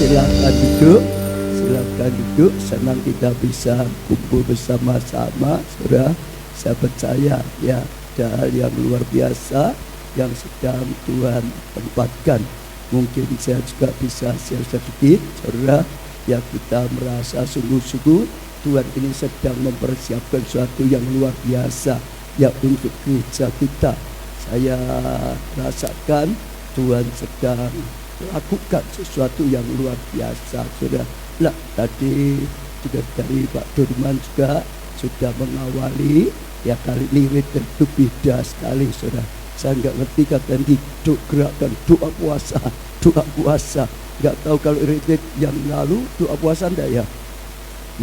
Silakan duduk, silakan duduk. Senang kita bisa kumpul bersama-sama, saudara. Saya percaya ya ada hal yang luar biasa yang sedang Tuhan tempatkan. Mungkin saya juga bisa share sedikit, saudara. Ya, kita merasa sungguh-sungguh Tuhan ini sedang mempersiapkan sesuatu yang luar biasa ya untuk gereja kita. Saya rasakan Tuhan sedang lakukan sesuatu yang luar biasa, saudara. Nah, tadi juga dari Pak Durman juga sudah mengawali. Ya, kali ini tentu beda sekali, saudara. Saya nggak ngerti kata hidup gerakan doa puasa, doa puasa. Nggak tahu kalau retreat yang lalu doa puasa enggak ya?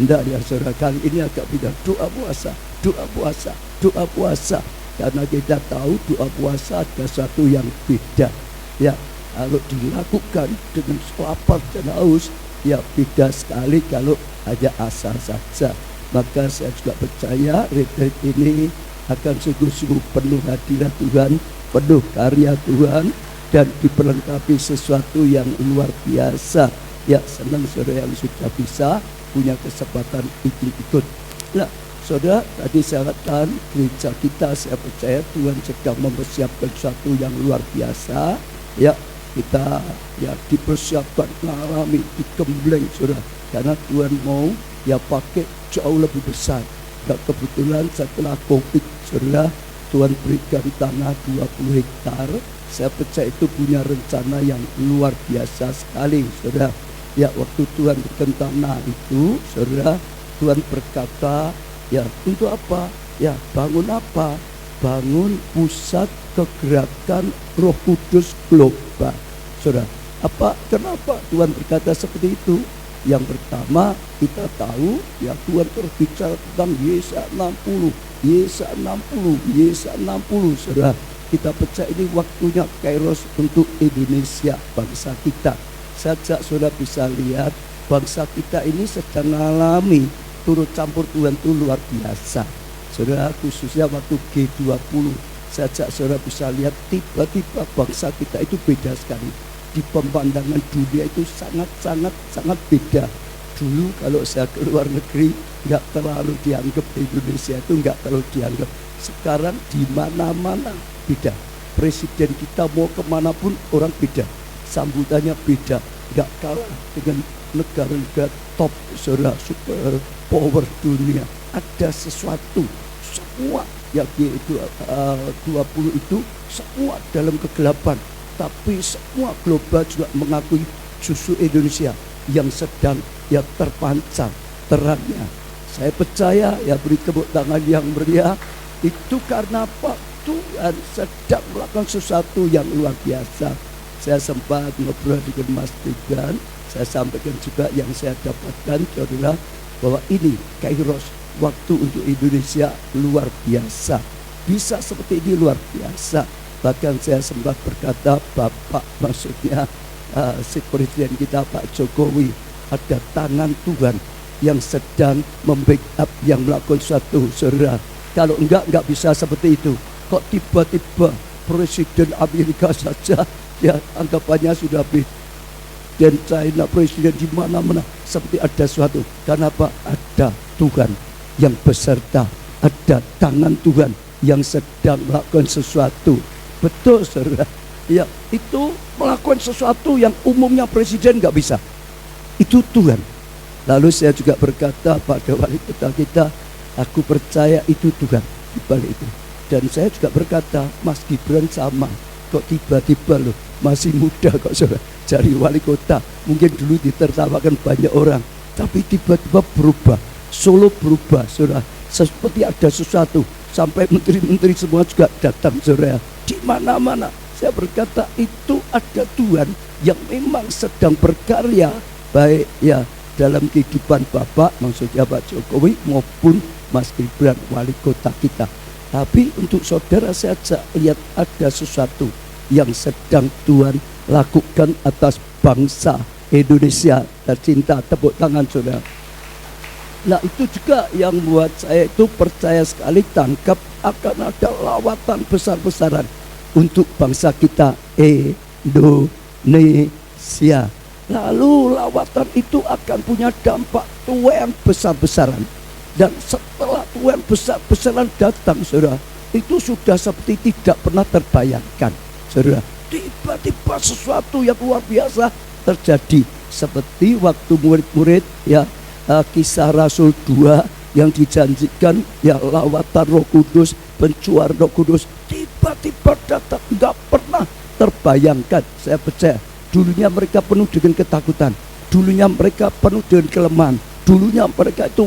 Enggak ya, saudara. Kali ini agak beda, doa puasa, doa puasa, doa puasa. Karena kita tahu doa puasa ada sesuatu yang beda. Ya, kalau dilakukan dengan lapar dan haus, ya beda sekali kalau hanya asal saja. Maka saya juga percaya retreat ini akan sungguh-sungguh penuh hadirat Tuhan, penuh karya Tuhan, dan diperlengkapi sesuatu yang luar biasa. Ya, senang saudara yang sudah bisa punya kesempatan ikut. Nah, saudara, tadi saya katakan gereja kita, saya percaya Tuhan sedang mempersiapkan sesuatu yang luar biasa. Ya, kita ya dipersiapkan mengalami digembleng, saudara, karena Tuhan mau ya pakai jauh lebih besar. Gak kebetulan setelah COVID, saudara, Tuhan berikan tanah 20 hektar. Saya percaya itu punya rencana yang luar biasa sekali, saudara. Ya, waktu Tuhan berikan tanah itu, saudara, Tuhan berkata, ya untuk apa? Ya, bangun apa? Bangun pusat kegerakan Roh Kudus global, saudara. Kenapa Tuhan berkata seperti itu? Yang pertama, kita tahu ya Tuhan berbicara tentang Yesaya 60, Yesaya 60, Yesaya 60, saudara. Kita percaya ini waktunya kairos untuk Indonesia, bangsa kita. Sejak saudara bisa lihat, bangsa kita ini sedang mengalami turut campur Tuhan itu luar biasa, saudara, khususnya waktu G20. Sejak saudara bisa lihat, tiba-tiba bangsa kita itu beda sekali. Di pemandangan dunia itu sangat beda. Dulu kalau saya ke luar negeri nggak terlalu dianggap, Indonesia itu nggak terlalu dianggap. Sekarang di mana-mana beda. Presiden kita mau kemanapun orang beda, sambutannya beda. Nggak kalah dengan negara-negara top, saudara, super power dunia. Ada sesuatu, semua yang G20 itu semua dalam kegelapan. Tapi semua global juga mengakui justru Indonesia yang sedang ya terpancar terangnya. Saya percaya ya, beri tepuk tangan yang meriah. Itu karena apa? Tuhan sedang melakukan sesuatu yang luar biasa. Saya sempat ngobrol dengan Mas Tegan. Saya sampaikan juga yang saya dapatkan, saudara, bahwa ini kairos waktu untuk Indonesia luar biasa. Bisa seperti ini luar biasa. Bahkan saya sempat berkata, Bapak, maksudnya si Presiden kita Pak Jokowi, ada tangan Tuhan yang sedang membackup, yang melakukan sesuatu, saudara. Kalau enggak bisa seperti itu. Kok tiba-tiba Presiden Amerika saja ya anggapannya sudah beda, dan China, presiden di mana-mana seperti ada sesuatu. Kenapa? Ada Tuhan yang beserta, ada tangan Tuhan yang sedang melakukan sesuatu. Betul, saudara. Ya, itu melakukan sesuatu yang umumnya presiden nggak bisa. Itu Tuhan. Lalu saya juga berkata pada wali kota kita, aku percaya itu Tuhan di balik itu. Dan saya juga berkata, Mas Gibran sama. Kok tiba-tiba loh, masih muda kok, saudara, jadi wali kota. Mungkin dulu ditertawakan banyak orang, tapi tiba-tiba berubah. Solo berubah, saudara. Seperti ada sesuatu. Sampai menteri-menteri semua juga datang, saudara. Di mana-mana saya berkata itu ada Tuhan yang memang sedang berkarya, baik ya dalam kehidupan Bapak, maksudnya Pak Jokowi, maupun Mas Gibran wali kota kita. Tapi untuk saudara, saya lihat ada sesuatu yang sedang Tuhan lakukan atas bangsa Indonesia tercinta. Tepuk tangan, saudara. Nah, itu juga yang membuat saya itu percaya sekali, tangkap akan ada lawatan besar-besaran untuk bangsa kita Indonesia. Lalu lawatan itu akan punya dampak tuan besar-besaran. Dan setelah tuan besar-besaran datang, saudara, itu sudah seperti tidak pernah terbayangkan, saudara. Tiba-tiba sesuatu yang luar biasa terjadi, seperti waktu murid-murid ya, Kisah Rasul 2 yang dijanjikan ya, lawatan Roh Kudus, pencurahan Roh Kudus, tiba-tiba datang, nggak pernah terbayangkan. Saya percaya dulunya mereka penuh dengan ketakutan, dulunya mereka penuh dengan kelemahan, dulunya mereka itu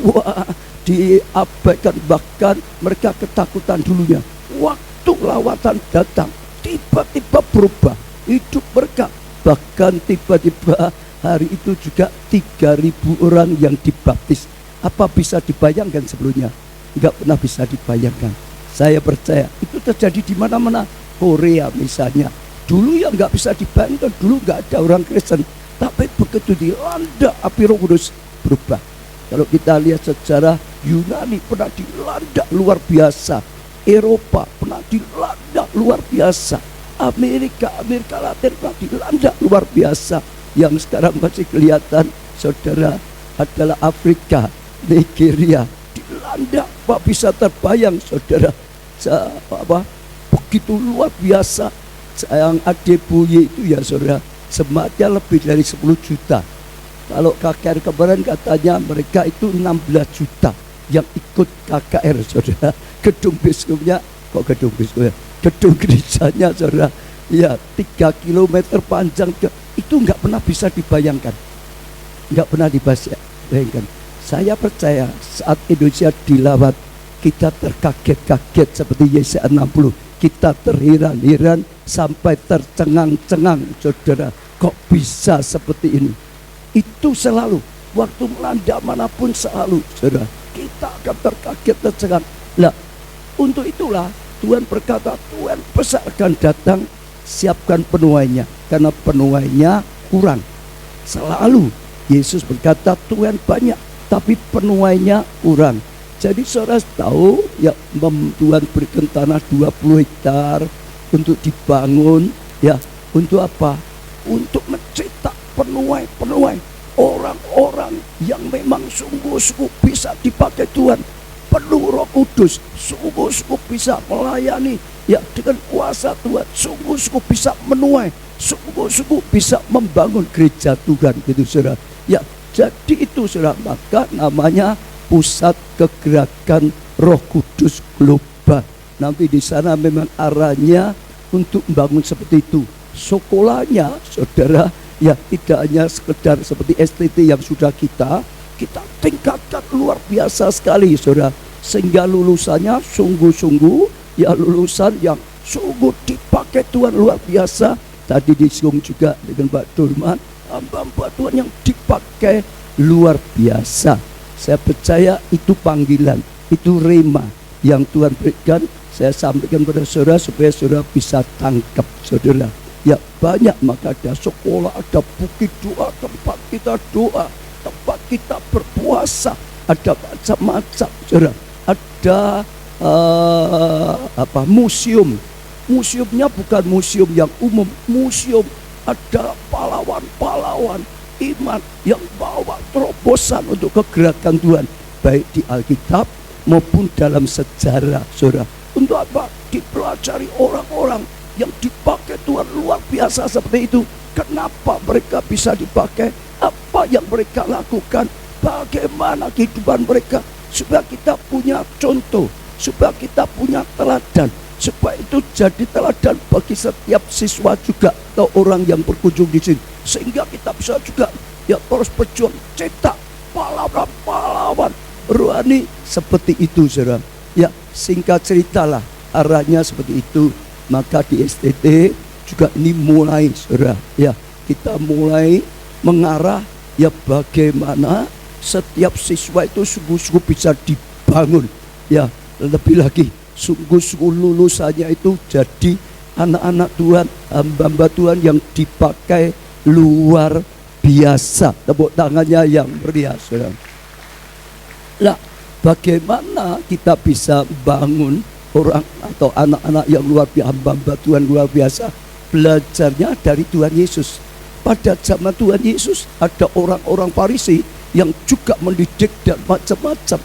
diabaikan, bahkan mereka ketakutan dulunya. Waktu lawatan datang, tiba-tiba berubah hidup mereka. Bahkan tiba-tiba hari itu juga 3.000 orang yang dibaptis. Apa bisa dibayangkan sebelumnya? Enggak pernah bisa dibayangkan. Saya percaya itu terjadi di mana-mana. Korea misalnya, dulu yang nggak bisa dibayangkan, dulu nggak ada orang Kristen, tapi begitu dilanda api Roh Kudus berubah. Kalau kita lihat sejarah, Yunani pernah dilanda luar biasa, Eropa pernah dilanda luar biasa, Amerika Latin pernah dilanda luar biasa. Yang sekarang masih kelihatan, saudara, adalah Afrika, Nigeria dilanda. Apa bisa terbayang, saudara, begitu luar biasa. Yang Adebuye itu ya, saudara, sematnya lebih dari 10 juta. Kalau KKR kemarin katanya mereka itu 16 juta yang ikut KKR, saudara. Gedung biskupnya, gedung gerejanya, saudara, ya 3 kilometer panjang, itu nggak pernah bisa dibayangkan, nggak pernah dibayangkan. Saya percaya saat Indonesia dilawat, kita terkaget-kaget seperti Yesaya 60, kita terheran-heran sampai tercengang-cengang, saudara, kok bisa seperti ini. Itu selalu, waktu melanda manapun selalu, saudara, kita akan terkaget, tercengang. Lah, untuk itulah Tuhan berkata, Tuhan besar akan datang, siapkan penuainya, karena penuainya kurang. Selalu Yesus berkata, Tuhan banyak, tapi penuainya kurang. Jadi saudara tahu ya, Tuhan berikan tanah 20 hektar untuk dibangun, ya, untuk apa? Untuk mencetak penuai orang-orang yang memang sungguh-sungguh bisa dipakai Tuhan, penuh Roh Kudus, sungguh-sungguh bisa melayani ya dengan kuasa Tuhan, sungguh-sungguh bisa menuai, sungguh-sungguh bisa membangun gereja Tuhan, gitu saudara. Ya, jadi itu saudara, maka namanya Pusat Kegerakan Roh Kudus Global. Nanti di sana memang arahnya untuk membangun seperti itu. Sekolahnya, saudara, ya tidak hanya sekedar seperti STT yang sudah kita tingkatkan luar biasa sekali, saudara, sehingga lulusannya sungguh-sungguh ya lulusan yang sungguh dipakai Tuhan luar biasa. Tadi disinggung juga dengan Pak Durman, hamba-hamba Tuhan yang dipakai luar biasa. Saya percaya itu panggilan, itu rema yang Tuhan berikan. Saya sampaikan pada saudara supaya saudara bisa tangkap, saudara. Ya banyak, maka ada sekolah, ada bukit doa, tempat kita doa, tempat kita berpuasa, ada macam-macam, saudara. Ada museum. Museumnya bukan museum yang umum, museum ada pahlawan-pahlawan iman yang bawa terobosan untuk kegerakan Tuhan, baik di Alkitab maupun dalam sejarah, saudara. Untuk apa? Dipelajari orang-orang yang dipakai Tuhan luar biasa seperti itu. Kenapa mereka bisa dipakai? Apa yang mereka lakukan? Bagaimana kehidupan mereka? Supaya kita punya contoh, supaya kita punya teladan, supaya itu jadi teladan bagi setiap siswa juga atau orang yang berkunjung di sini, sehingga kita bisa juga ya terus berjuang cetak pahlawan-pahlawan rohani seperti itu, saudara. Ya, singkat ceritalah arahnya seperti itu. Maka di STT juga ini mulai, saudara, ya kita mulai mengarah ya bagaimana setiap siswa itu sungguh-sungguh bisa dibangun, ya lebih lagi sungguh-sungguh lulusannya itu jadi anak-anak Tuhan, hamba-hamba Tuhan yang dipakai luar biasa. Tepuk tangannya yang meriah, saudara. Nah, bagaimana kita bisa bangun orang atau anak-anak yang luar biasa, hamba-hamba Tuhan luar biasa? Belajarnya dari Tuhan Yesus. pada zaman Tuhan Yesus ada orang-orang Farisi yang juga mendidik dan macam-macam.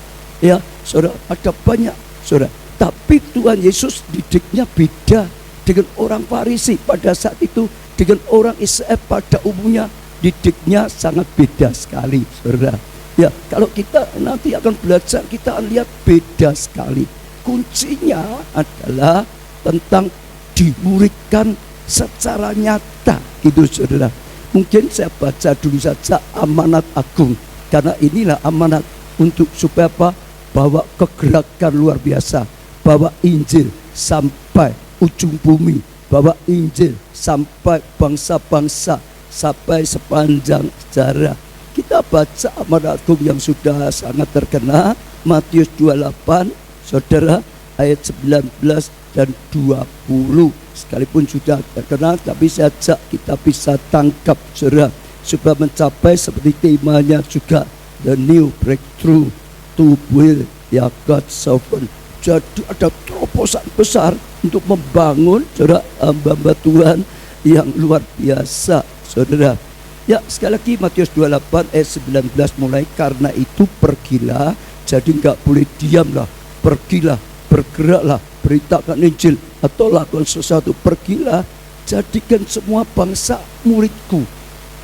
Ya, saudara, ada banyak, saudara. Tapi Tuhan Yesus didiknya beda dengan orang Farisi pada saat itu, dengan orang Israel pada umumnya didiknya sangat beda sekali, saudara. Ya, kalau kita nanti akan belajar, kita akan lihat beda sekali. Kuncinya adalah tentang dimuridkan secara nyata, gitu, saudara. Mungkin saya baca dulu saja amanat agung, karena inilah amanat untuk supaya apa? Bawa kegerakan luar biasa, bawa Injil sampai ujung bumi, bawa Injil sampai bangsa-bangsa, sampai sepanjang sejarah. Kita baca amanat agung yang sudah sangat terkenal, Matius 28, saudara, ayat 19 dan 20. Sekalipun sudah terkenal, tapi sejak kita bisa tangkap, saudara, supaya mencapai seperti temanya juga, the new breakthrough to build ya God's servant. Jadi ada terobosan besar untuk membangun, saudara, hamba-hamba Tuhan yang luar biasa, saudara. Ya, sekali lagi Matius 28 ayat 19 mulai, karena itu pergilah, jadi nggak boleh diamlah, pergilah, bergeraklah, beritakan Injil atau lakukan sesuatu, pergilah, jadikan semua bangsa muridku.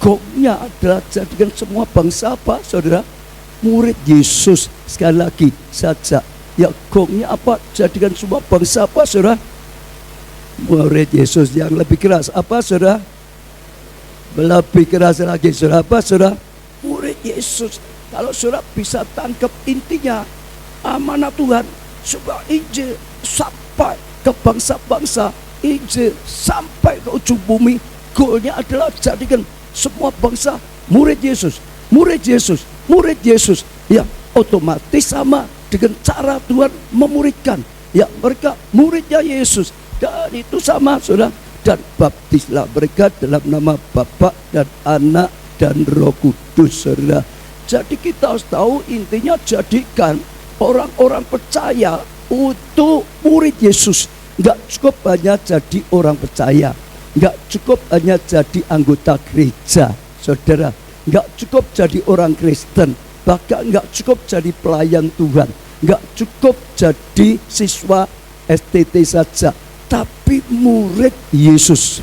Gongnya adalah jadikan semua bangsa apa, saudara? Murid Yesus. Sekali lagi saja, ya, gongnya apa? Jadikan semua bangsa apa, saudara? Murid Yesus. Yang lebih keras apa, saudara? Lebih keras lagi, saudara, apa, saudara? Murid Yesus. Kalau saudara bisa tangkap intinya, amanat Tuhan supaya Injil sampai ke bangsa-bangsa, Injil sampai ke ujung bumi. Goalnya adalah jadikan semua bangsa murid Yesus, murid Yesus, murid Yesus. Ya, otomatis sama dengan cara Tuhan memuridkan. Ya, mereka muridnya Yesus, dan itu sama, saudara. Dan baptislah mereka dalam nama Bapa dan Anak dan Roh Kudus, saudara. Jadi kita harus tahu intinya, jadikan orang-orang percaya untuk murid Yesus. Enggak cukup hanya jadi orang percaya, enggak cukup hanya jadi anggota gereja, saudara. Enggak cukup jadi orang Kristen, bahkan enggak cukup jadi pelayan Tuhan, enggak cukup jadi siswa STT saja, tapi murid Yesus.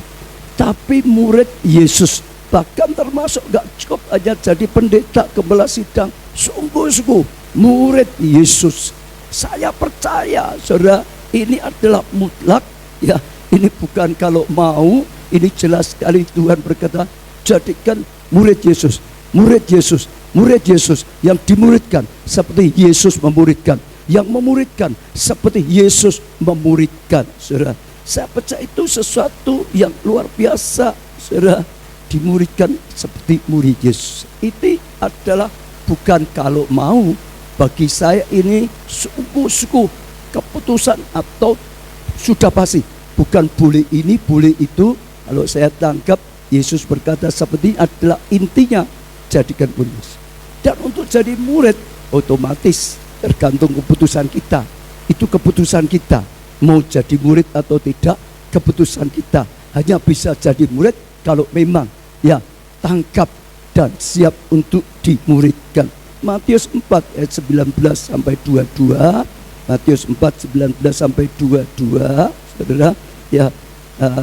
Tapi murid Yesus. Bahkan termasuk gak cukup hanya jadi pendeta, gembala sidang. Sungguh-sungguh murid Yesus. Saya percaya, saudara, ini adalah mutlak. Ya, ini bukan kalau mau. Ini jelas sekali Tuhan berkata, jadikan murid Yesus, murid Yesus, murid Yesus, yang dimuridkan seperti Yesus memuridkan, yang memuridkan seperti Yesus memuridkan, saudara. Saya percaya itu sesuatu yang luar biasa, saudara. Dimuridkan seperti murid Yesus. Itu adalah bukan kalau mau. Bagi saya ini sungguh-sungguh keputusan atau sudah pasti. Bukan boleh ini, boleh itu. Kalau saya tangkap, Yesus berkata seperti adalah intinya, jadikan murid. Dan untuk jadi murid, otomatis tergantung keputusan kita. Itu keputusan kita. Mau jadi murid atau tidak, keputusan kita. Hanya bisa jadi murid kalau memang ya tangkap dan siap untuk dimuridkan. Matius 4 ayat 19 sampai 22. Matius 4 19 sampai 22. Saudara, ya,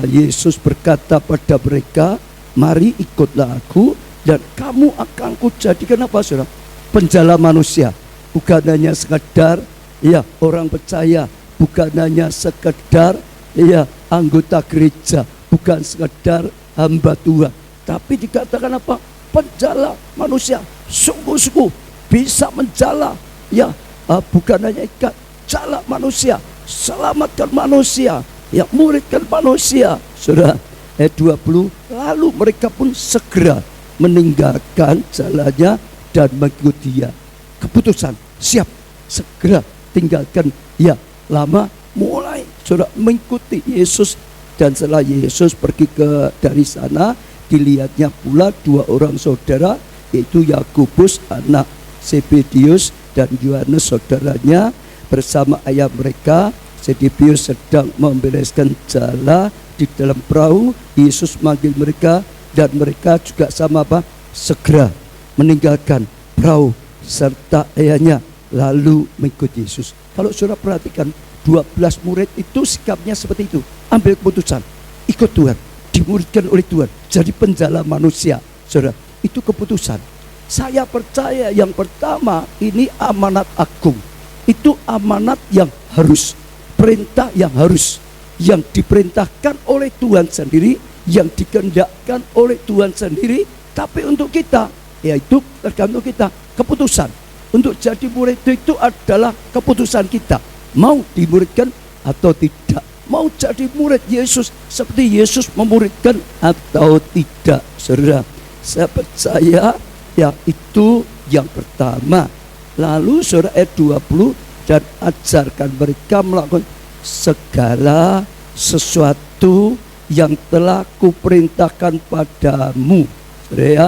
Yesus berkata pada mereka, mari ikutlah aku dan kamu akan kujadikan apa, saudara? Penjala manusia. Bukan hanya sekedar ya orang percaya, bukan hanya sekedar ya anggota gereja, bukan sekedar hamba Tuhan, tapi dikatakan apa? Penjala manusia. Sungguh-sungguh bisa menjala, ya, bukan hanya ikat, jala manusia, selamatkan manusia, ya, muridkan manusia, saudara. Ayat 20, lalu mereka pun segera meninggalkan jalannya dan mengikut dia. Keputusan, siap, segera tinggalkan, ya, lama mulai saudara mengikuti Yesus. Dan setelah Yesus pergi dari sana, dilihatnya pula dua orang saudara, yaitu Yakobus anak Zebedius dan Yohanes saudaranya bersama ayah mereka. Zebedius sedang membereskan jala di dalam perahu. Yesus manggil mereka, dan mereka juga sama apa? Segera meninggalkan perahu serta ayahnya lalu mengikut Yesus. Kalau saudara perhatikan 12 murid itu sikapnya seperti itu, ambil keputusan, ikut Tuhan, dimuridkan oleh Tuhan, jadi penjala manusia. Saudara, itu keputusan. Saya percaya yang pertama ini amanat agung. Itu amanat yang harus, perintah yang harus, yang diperintahkan oleh Tuhan sendiri, yang dikehendakkan oleh Tuhan sendiri. Tapi untuk kita, yaitu tergantung kita, keputusan. Untuk jadi murid itu adalah keputusan kita, mau dimuridkan atau tidak, mau jadi murid Yesus seperti Yesus memuridkan atau tidak. Saudara, saya percaya ya itu yang pertama. Lalu saudara ayat 20, dan ajarkan mereka melakukan segala sesuatu yang telah kuperintahkan padamu. Saudara ya,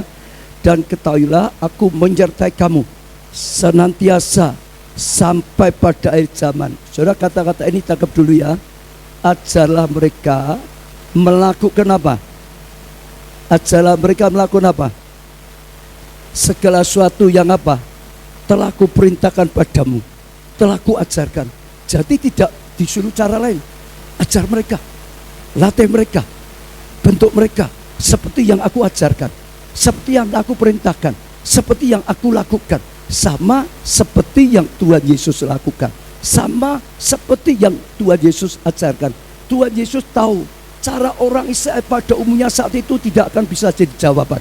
dan ketahuilah aku menyertai kamu senantiasa sampai pada akhir zaman. Saudara, kata-kata ini tangkap dulu ya. Ajarlah mereka melakukan apa? Ajarlah mereka melakukan apa? Segala sesuatu yang apa? Telah kuperintahkan padamu, telah kuajarkan. Jadi tidak disuruh cara lain. Ajar mereka, latih mereka, bentuk mereka seperti yang aku ajarkan, seperti yang aku perintahkan, seperti yang aku lakukan. Sama seperti yang Tuhan Yesus lakukan, sama seperti yang Tuhan Yesus ajarkan. Tuhan Yesus tahu cara orang Israel pada umumnya saat itu tidak akan bisa jadi jawaban.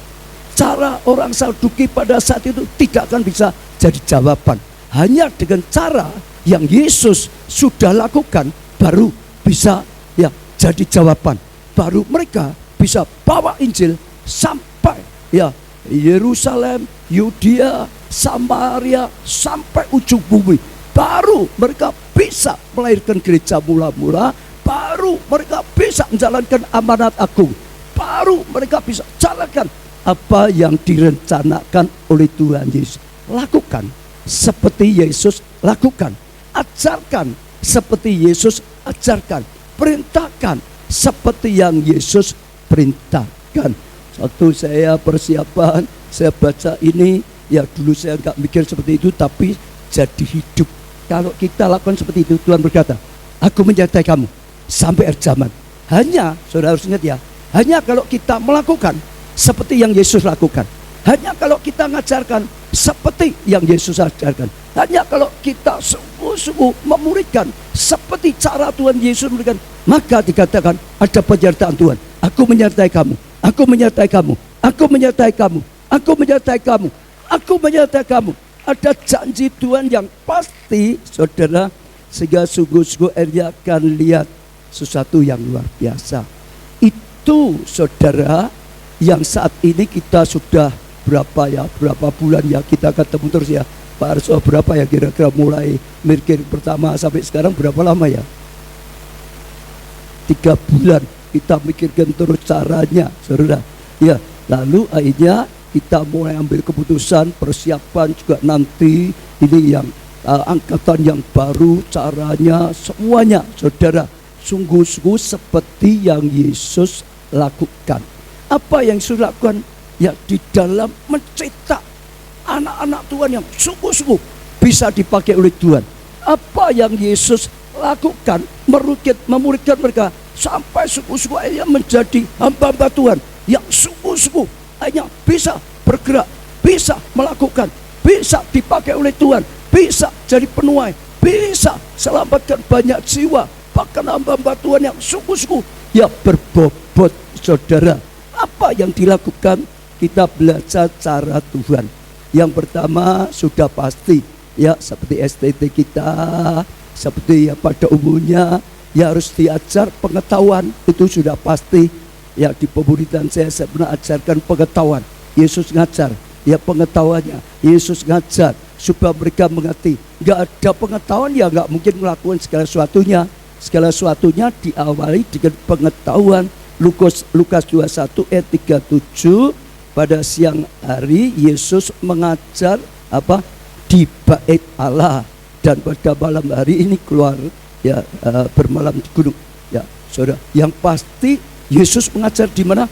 Cara orang Saduki pada saat itu tidak akan bisa jadi jawaban. Hanya dengan cara yang Yesus sudah lakukan baru bisa ya jadi jawaban. Baru mereka bisa bawa Injil sampai ya Yerusalem, Yudea, Samaria, sampai ujung bumi. Baru mereka bisa melahirkan gereja mula-mula. Baru mereka bisa menjalankan amanat agung. Baru mereka bisa jalankan apa yang direncanakan oleh Tuhan Yesus. Lakukan seperti Yesus lakukan. Ajarkan seperti Yesus ajarkan. Perintahkan seperti yang Yesus perintahkan. Waktu saya persiapan, saya baca ini, ya dulu saya nggak mikir seperti itu, tapi jadi hidup. Kalau kita lakukan seperti itu, Tuhan berkata, aku menyertai kamu sampai akhir zaman. Hanya, saudara harus ingat ya, hanya kalau kita melakukan seperti yang Yesus lakukan, hanya kalau kita mengajarkan seperti yang Yesus ajarkan, hanya kalau kita sungguh-sungguh memuridkan seperti cara Tuhan Yesus memberikan, maka dikatakan ada penyertaan Tuhan. Aku menyertai kamu, aku menyertai kamu, aku menyertai kamu, aku menyertai kamu, aku menyertai kamu. Ada janji Tuhan yang pasti, saudara, sehingga sungguh-sungguh akhirnya akan lihat sesuatu yang luar biasa. Itu saudara yang saat ini kita sudah berapa bulan ya kita ketemu terus ya Pak Arso, berapa ya kira-kira mulai mikir pertama sampai sekarang berapa lama ya? 3 bulan kita mikirkan terus caranya, saudara. Ya, lalu akhirnya kita mulai ambil keputusan, persiapan juga nanti ini yang angkatan yang baru, caranya semuanya, saudara. Sungguh-sungguh seperti yang Yesus lakukan. Apa yang Yesus lakukan? Ya di dalam mencetak anak-anak Tuhan yang sungguh-sungguh bisa dipakai oleh Tuhan. Apa yang Yesus lakukan? Memuridkan mereka sampai sungguh-sungguh akhirnya menjadi hamba-hamba Tuhan yang sungguh-sungguh hanya bisa bergerak, bisa melakukan, bisa dipakai oleh Tuhan, bisa jadi penuai, bisa selamatkan banyak jiwa. Bahkan hamba-hamba Tuhan yang sungguh-sungguh ya berbobot, saudara. Apa yang dilakukan? Kita belajar cara Tuhan. Yang pertama sudah pasti ya seperti STT kita, seperti ya pada umumnya ya harus diajar pengetahuan, itu sudah pasti. Ya di pemuridan saya pernah ajarkan pengetahuan. Yesus ngajar ya pengetahuannya, Yesus ngajar supaya mereka mengerti. Gak ada pengetahuan ya gak mungkin melakukan segala sesuatunya. Segala sesuatunya diawali dengan pengetahuan. Lukas 21 ayat 37, pada siang hari Yesus mengajar apa di bait Allah, dan pada malam hari ini keluar ya bermalam di gunung. Ya, saudara, yang pasti Yesus mengajar di mana?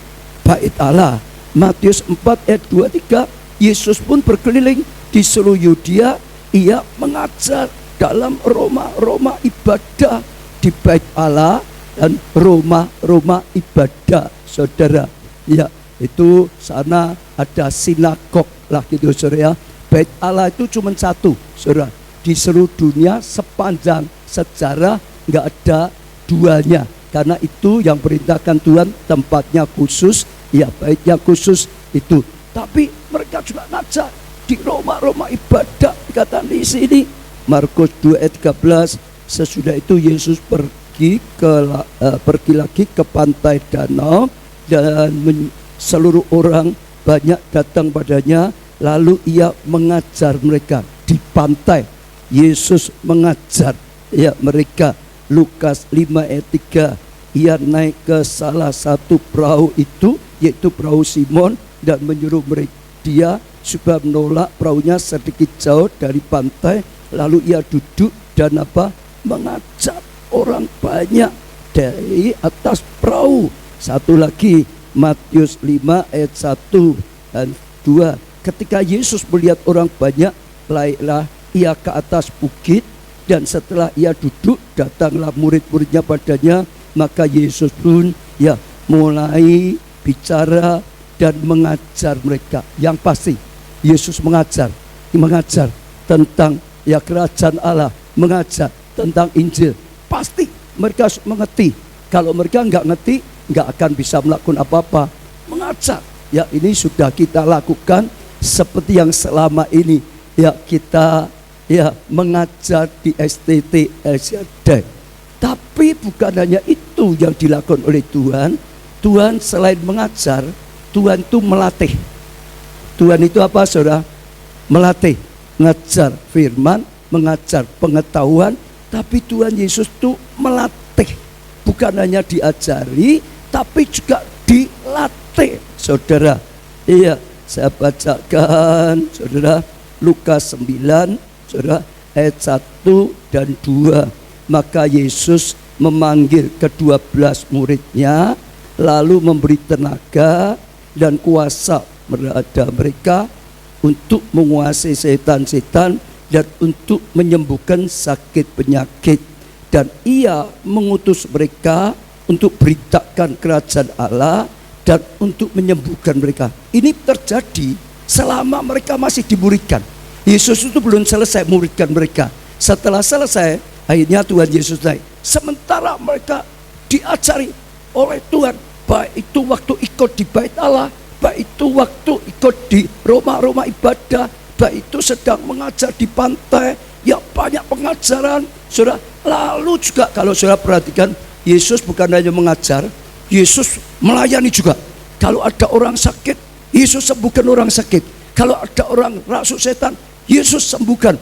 bait Allah. Matius 4 ayat 23, Yesus pun berkeliling di seluruh Yudea, ia mengajar dalam rumah-rumah ibadah di bait Allah dan rumah-rumah ibadah, saudara. Ya, itu sana ada sinagog lah gitu, saudara. Bait Allah itu cuma satu, saudara. Di seluruh dunia sepanjang sejarah nggak ada duanya, karena itu yang perintahkan Tuhan, tempatnya khusus, ya baitnya khusus itu. Tapi mereka juga ngajar di rumah-rumah ibadah, dikatakan di sini Markus 2 ayat 13. Sesudah itu Yesus pergi lagi ke pantai danau, dan seluruh orang banyak datang padanya, lalu ia mengajar mereka di pantai. Yesus mengajar ya mereka. Lukas 5 ayat 3, ia naik ke salah satu perahu itu, yaitu perahu Simon, dan menyuruh dia supaya menolak perahunya sedikit jauh dari pantai. Lalu ia duduk dan mengajar orang banyak dari atas perahu. Satu lagi, Matius 5 ayat 1 dan 2. Ketika Yesus melihat orang banyak, naiklah ia ke atas bukit, dan setelah ia duduk, datanglah murid-muridnya padanya. Maka Yesus pun mulai bicara dan mengajar mereka. Yang pasti Yesus mengajar tentang kerajaan Allah, mengajar tentang Injil. Pasti mereka mengerti. Kalau mereka nggak ngerti, nggak akan bisa melakukan apa-apa. Mengajar, ini sudah kita lakukan seperti yang selama ini kita mengajar di STT LCD. Tapi bukan hanya itu yang dilakukan oleh Tuhan. Tuhan selain mengajar, Tuhan itu melatih. Tuhan itu apa, saudara? Melatih, mengajar firman, mengajar pengetahuan. Tapi Tuhan Yesus itu melatih, bukan hanya diajari, tapi juga dilatih, saudara. Iya, saya bacakan, saudara, Lukas 9, saudara, ayat 1 dan 2. Maka Yesus memanggil ke-12 muridnya, lalu memberi tenaga dan kuasa kepada mereka untuk menguasai setan-setan dan untuk menyembuhkan sakit penyakit. Dan ia mengutus mereka untuk beritakan kerajaan Allah dan untuk menyembuhkan mereka. Ini terjadi selama mereka masih dimuridkan. Yesus itu belum selesai muridkan mereka. Setelah selesai, akhirnya Tuhan Yesus naik. Sementara mereka diajari oleh Tuhan, baik itu waktu ikut di bait Allah, baik itu waktu ikut di rumah-rumah ibadah, baik itu sedang mengajar di pantai, banyak pengajaran, saudara. Lalu juga kalau saudara perhatikan, Yesus bukan hanya mengajar, Yesus melayani juga. Kalau ada orang sakit, Yesus sembuhkan orang sakit. Kalau ada orang rasuk setan, Yesus sembuhkan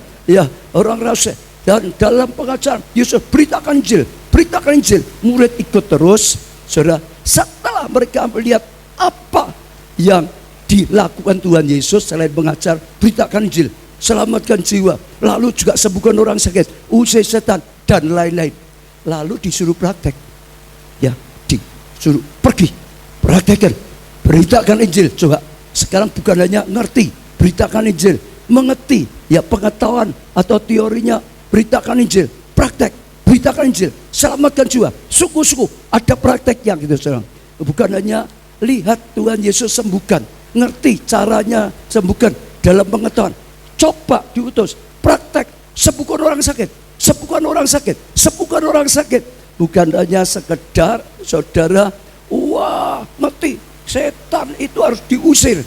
orang rasuk. Dan dalam pengajaran, Yesus beritakan Injil, beritakan Injil. Murid ikut terus, saudara. Setelah mereka melihat apa yang dilakukan Tuhan Yesus selain mengajar, beritakan Injil, selamatkan jiwa, lalu juga sembuhkan orang sakit, usir setan, dan lain-lain. Lalu disuruh praktek, disuruh pergi, praktekkan, beritakan Injil. Coba sekarang bukan hanya ngerti, beritakan Injil, mengerti pengetahuan atau teorinya, beritakan Injil, praktek, beritakan Injil, selamatkan jiwa. Suku-suku ada prakteknya gitu, saudara. Bukan hanya lihat Tuhan Yesus sembuhkan, ngerti caranya sembuhkan dalam pengetahuan. Coba diutus, praktek, sembuhkan orang sakit, sembuhkan orang sakit, sembuhkan orang sakit. Bukan hanya sekedar, saudara, ngerti setan itu harus diusir.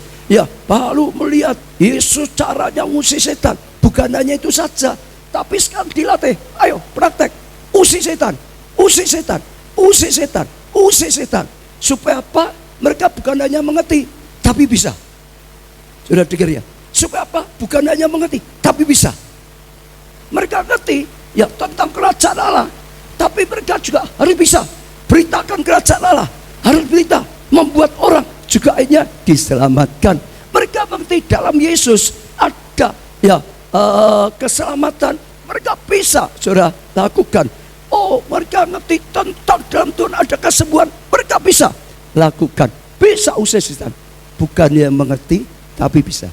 Lalu melihat Yesus caranya ngusir setan. Bukan hanya itu saja, tapi sekarang dilatih. Ayo praktek, usir setan, usir setan, usir setan, usir setan. Supaya apa? Mereka bukan hanya mengerti, tapi bisa. Sudah dengar ya? Supaya apa? Bukan hanya mengerti, tapi bisa. Mereka ngerti tentang kerajaan Allah, tapi mereka juga harus bisa beritakan kerajaan Allah, harus berita, membuat orang juga akhirnya diselamatkan. Mereka mengerti dalam Yesus ada keselamatan. Mereka bisa saudara lakukan. Mereka ngerti tentang dalam Tuhan ada kesembuhan. Mereka bisa lakukan. Bisa usai setan. Bukannya mengerti, tapi bisa.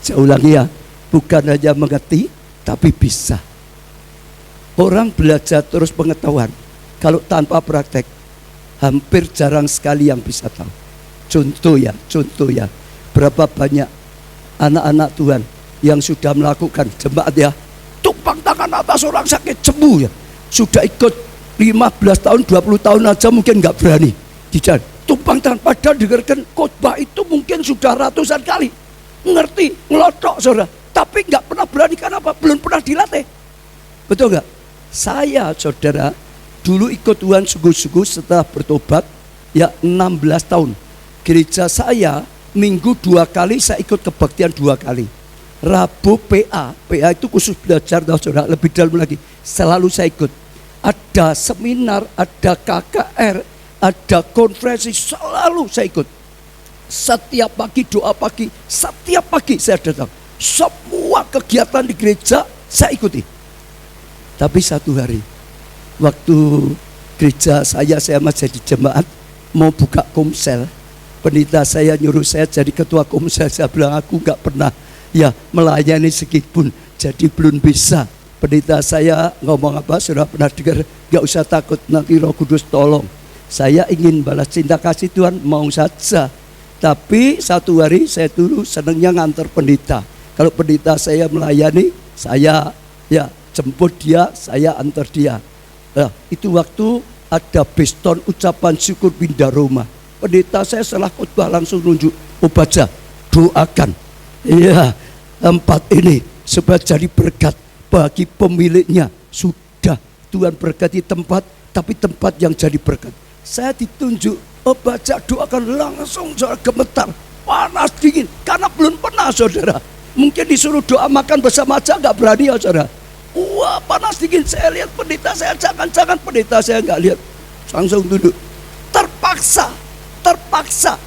Saya ulangi ya, bukan hanya mengerti, tapi bisa. Orang belajar terus pengetahuan. Kalau tanpa praktek, hampir jarang sekali yang bisa tahu. Contoh ya, berapa banyak anak-anak Tuhan yang sudah melakukan jemaat ya, tumpang tangan atas orang sakit sembuh ya. Sudah ikut 15 tahun, 20 tahun aja mungkin nggak berani. Tidak, tumpang tangan, padahal dengarkan khotbah itu mungkin sudah ratusan kali. Ngerti, ngelotok saudara, tapi nggak pernah berani. Kenapa? Belum pernah dilatih. Betul nggak? Saya saudara dulu ikut Tuhan sungguh-sungguh setelah bertobat ya 16 tahun. Gereja saya minggu 2 kali, saya ikut kebaktian 2 kali. Rabu PA itu khusus belajar, saudara, lebih dalam lagi. Selalu saya ikut. Ada seminar, ada KKR, ada konferensi, selalu saya ikut. Setiap pagi doa pagi, setiap pagi saya datang. Semua kegiatan di gereja saya ikuti. Tapi satu hari, waktu gereja saya masih di jemaat, mau buka komsel, pendeta saya nyuruh saya jadi ketua komsel. Saya bilang aku gak pernah ya melayani sedikitpun, jadi belum bisa. Pendeta saya ngomong apa, sudah pernah dengar, gak usah takut, nanti Roh Kudus tolong. Saya ingin balas cinta kasih Tuhan, mau saja. Tapi satu hari saya dulu senangnya ngantar pendeta. Kalau pendeta saya melayani, saya ya jemput dia, saya antar dia. Nah, itu waktu ada beston ucapan syukur pindah rumah. Pendeta saya setelah khotbah langsung nunjuk, baca, doakan ya tempat ini supaya jadi berkat bagi pemiliknya. Sudah, Tuhan berkati tempat, tapi tempat yang jadi berkat. Saya ditunjuk, baca, doakan, langsung saudara gemetar, panas dingin, karena belum pernah saudara. Mungkin disuruh doa makan bersama aja nggak berani ya saudara. Wah, panas dingin. Saya lihat pendeta saya, jangan pendeta saya nggak lihat, langsung duduk. Terpaksa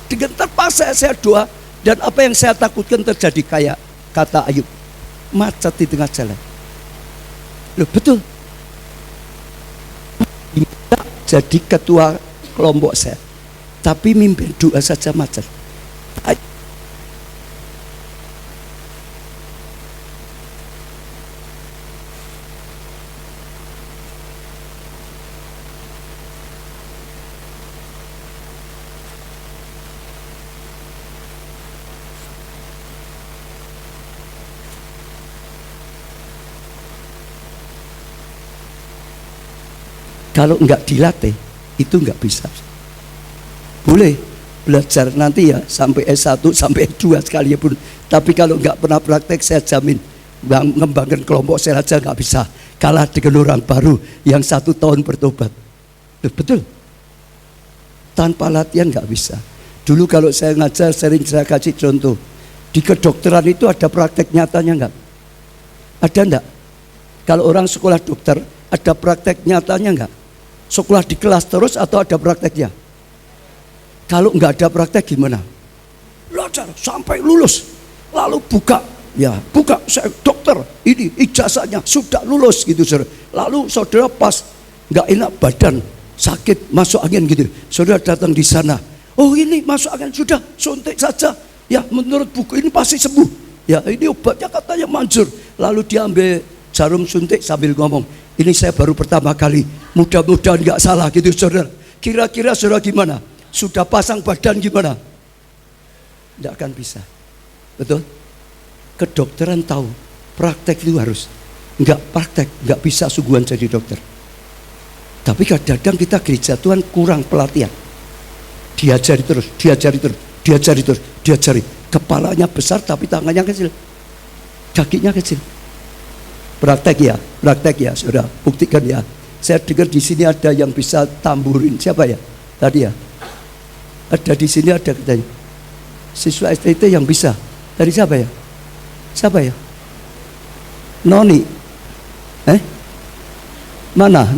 dengan terpaksa saya doa, dan apa yang saya takutkan terjadi kayak kata Ayub, macet di tengah jalan. Loh, betul. Tidak jadi ketua kelompok saya, tapi mimpin doa saja macet. Kalau enggak dilatih, itu enggak bisa. Boleh belajar nanti ya sampai S1 sampai S2 sekalipun, tapi kalau enggak pernah praktek, saya jamin mengembangkan kelompok saya aja enggak bisa. Kalah dengan orang baru yang 1 tahun bertobat. Betul. Tanpa latihan enggak bisa. Dulu kalau saya ngajar, sering saya kasih contoh. Di kedokteran itu ada praktek nyatanya enggak? Ada enggak? Kalau orang sekolah dokter, ada praktek nyatanya enggak? Sekolah di kelas terus atau ada prakteknya? Kalau enggak ada praktek gimana? Belajar sampai lulus, lalu buka, saya dokter, ini ijazahnya sudah lulus gitu saudara. Lalu saudara pas enggak enak badan, sakit, masuk angin gitu, saudara datang di sana, oh ini masuk angin, sudah suntik saja, ya menurut buku ini pasti sembuh, ya ini obatnya katanya manjur. Lalu dia ambil jarum suntik sambil ngomong, ini saya baru pertama kali, mudah-mudahan nggak salah gitu saudara. Kira-kira saudara gimana? Sudah pasang badan gimana? Nggak akan bisa. Betul? Kedokteran tahu, praktek itu harus. Nggak praktek, nggak bisa sungguhan jadi dokter. Tapi kadang-kadang kita gereja Tuhan kurang pelatihan. Diajari terus. Kepalanya besar tapi tangannya kecil, kakinya kecil. Praktek ya, saudara, buktikan ya. Saya dengar di sini ada yang bisa tamburin, siapa ya? Tadi ya, ada di sini ada katanya siswa STT yang bisa. Dari siapa ya? Noni, mana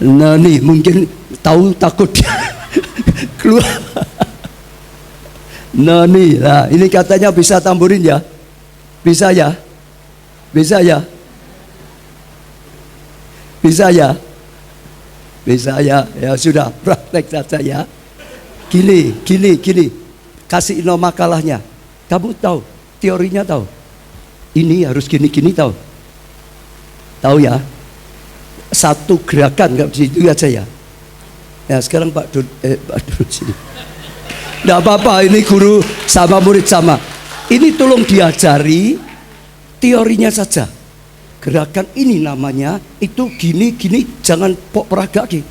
Noni? Mungkin tahu takut keluar. Noni, nah ini katanya bisa tamburin ya? Bisa ya? Bisa ya, ya sudah praktek saja ya. Gini. Kasih nama makalahnya. Kamu tahu, teorinya tahu. Ini harus gini tahu. Tahu ya. Satu gerakan nggak itu aja ya. Ya sekarang Pak Dun sini. Nggak apa-apa, ini guru sama murid sama. Ini tolong diajari teorinya saja. Gerakan ini namanya itu gini, jangan peragak.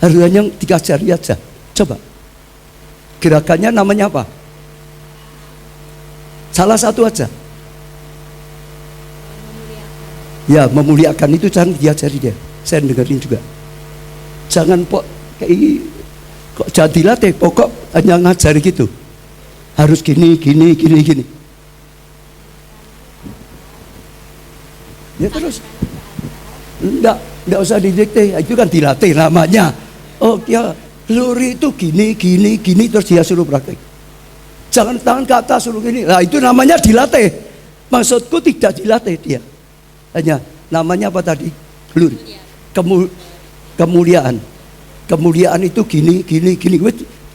Harus hanya dikajari aja. Coba. Gerakannya namanya apa? Salah satu aja. Ya, memuliakan itu jangan diajari dia. Saya dengerin juga. Jangan kok jadi latih, pokok hanya ngajari gitu. Harus gini. Ya terus. Enggak usah didikte, itu kan dilatih namanya. Oh ya, luri itu gini terus dia suruh praktek. Jangan tangan ke atas suruh gini. Nah, itu namanya dilatih. Maksudku tidak dilatih dia. Hanya namanya apa tadi? Luri. Kemuliaan. Kemuliaan itu gini.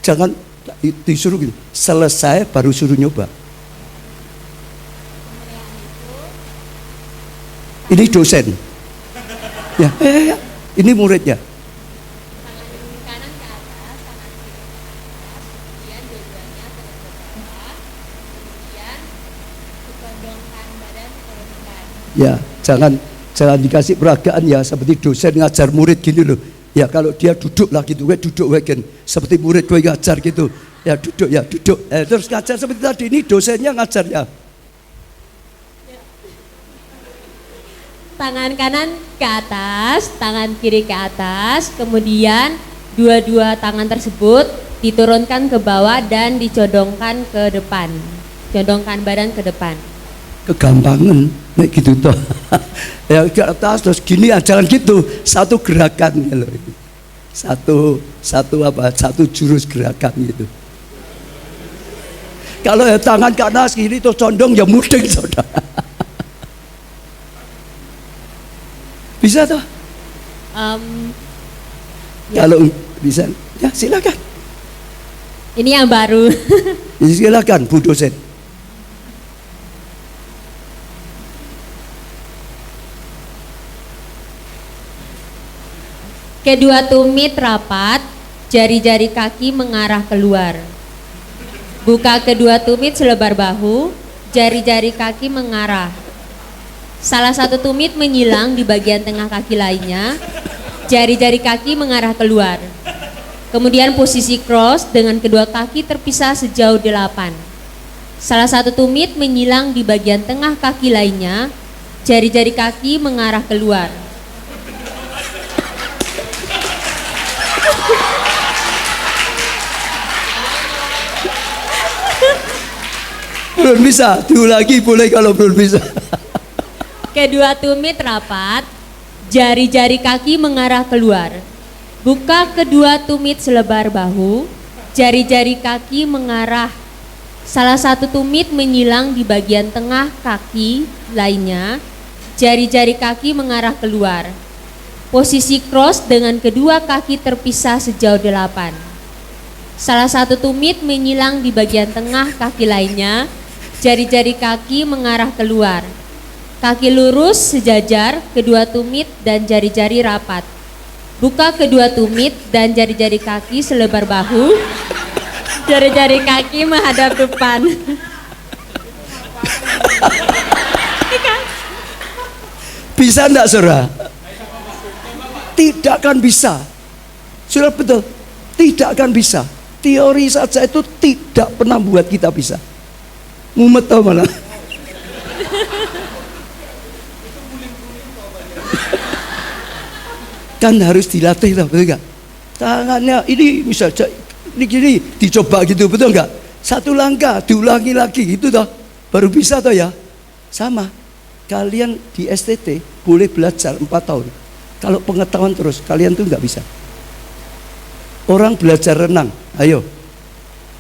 Jangan disuruh gini. Selesai baru suruh nyoba. Ini dosen. Ya, ini muridnya. Tangan kanan ke atas, tangan kiri ke atas, kemudian dua-duanya terus ke bawah, kemudian dikondongkan badan ke depan. Ya, jangan dikasih peragaan ya seperti dosen ngajar murid gini loh. Ya kalau dia duduk lah gitu, duduk kan seperti murid gue ngajar gitu. Ya duduk. Terus ngajar seperti tadi, ini dosennya ngajarnya. Tangan kanan ke atas, tangan kiri ke atas, kemudian dua-dua tangan tersebut diturunkan ke bawah dan dicodongkan ke depan. Codongkan badan ke depan. Kegampangan kayak gitu toh. Ya ke atas terus gini ya, jangan gitu. Satu gerakan ya loh. Satu jurus gerakan gitu. Kalau ya tangan ke atas gini tuh condong ya mudeng saudara. Bisa toh? Ya. Kalau bisa, ya silakan. Ini yang baru. Silakan Bu dosen. Kedua tumit rapat, jari-jari kaki mengarah keluar. Buka kedua tumit selebar bahu, jari-jari kaki mengarah. Salah satu tumit menyilang di bagian tengah kaki lainnya, jari-jari kaki mengarah keluar. Kemudian posisi cross dengan kedua kaki terpisah sejauh 8. Salah satu tumit menyilang di bagian tengah kaki lainnya, jari-jari kaki mengarah keluar. Belum bisa, diulangi boleh kalau belum bisa. Kedua tumit rapat, jari-jari kaki mengarah keluar. Buka kedua tumit selebar bahu, jari-jari kaki mengarah. Salah satu tumit menyilang di bagian tengah kaki lainnya, jari-jari kaki mengarah keluar. Posisi cross dengan kedua kaki terpisah sejauh 8. Salah satu tumit menyilang di bagian tengah kaki lainnya, jari-jari kaki mengarah keluar. Kaki lurus sejajar, kedua tumit dan jari-jari rapat. Buka kedua tumit dan jari-jari kaki selebar bahu. Jari-jari kaki menghadap depan. Bisa enggak saudara? Tidak akan bisa. Sudah betul, tidak akan bisa. Teori saja itu tidak pernah buat kita bisa. Mumet tau mana? Kan harus dilatih lah, betul nggak? Tangannya ini misalnya ini gini dicoba gitu, betul nggak? Satu langkah diulangi lagi gitu toh, baru bisa toh ya. Sama, kalian di STT boleh belajar 4 tahun. Kalau pengetahuan terus, kalian tuh nggak bisa. Orang belajar renang, ayo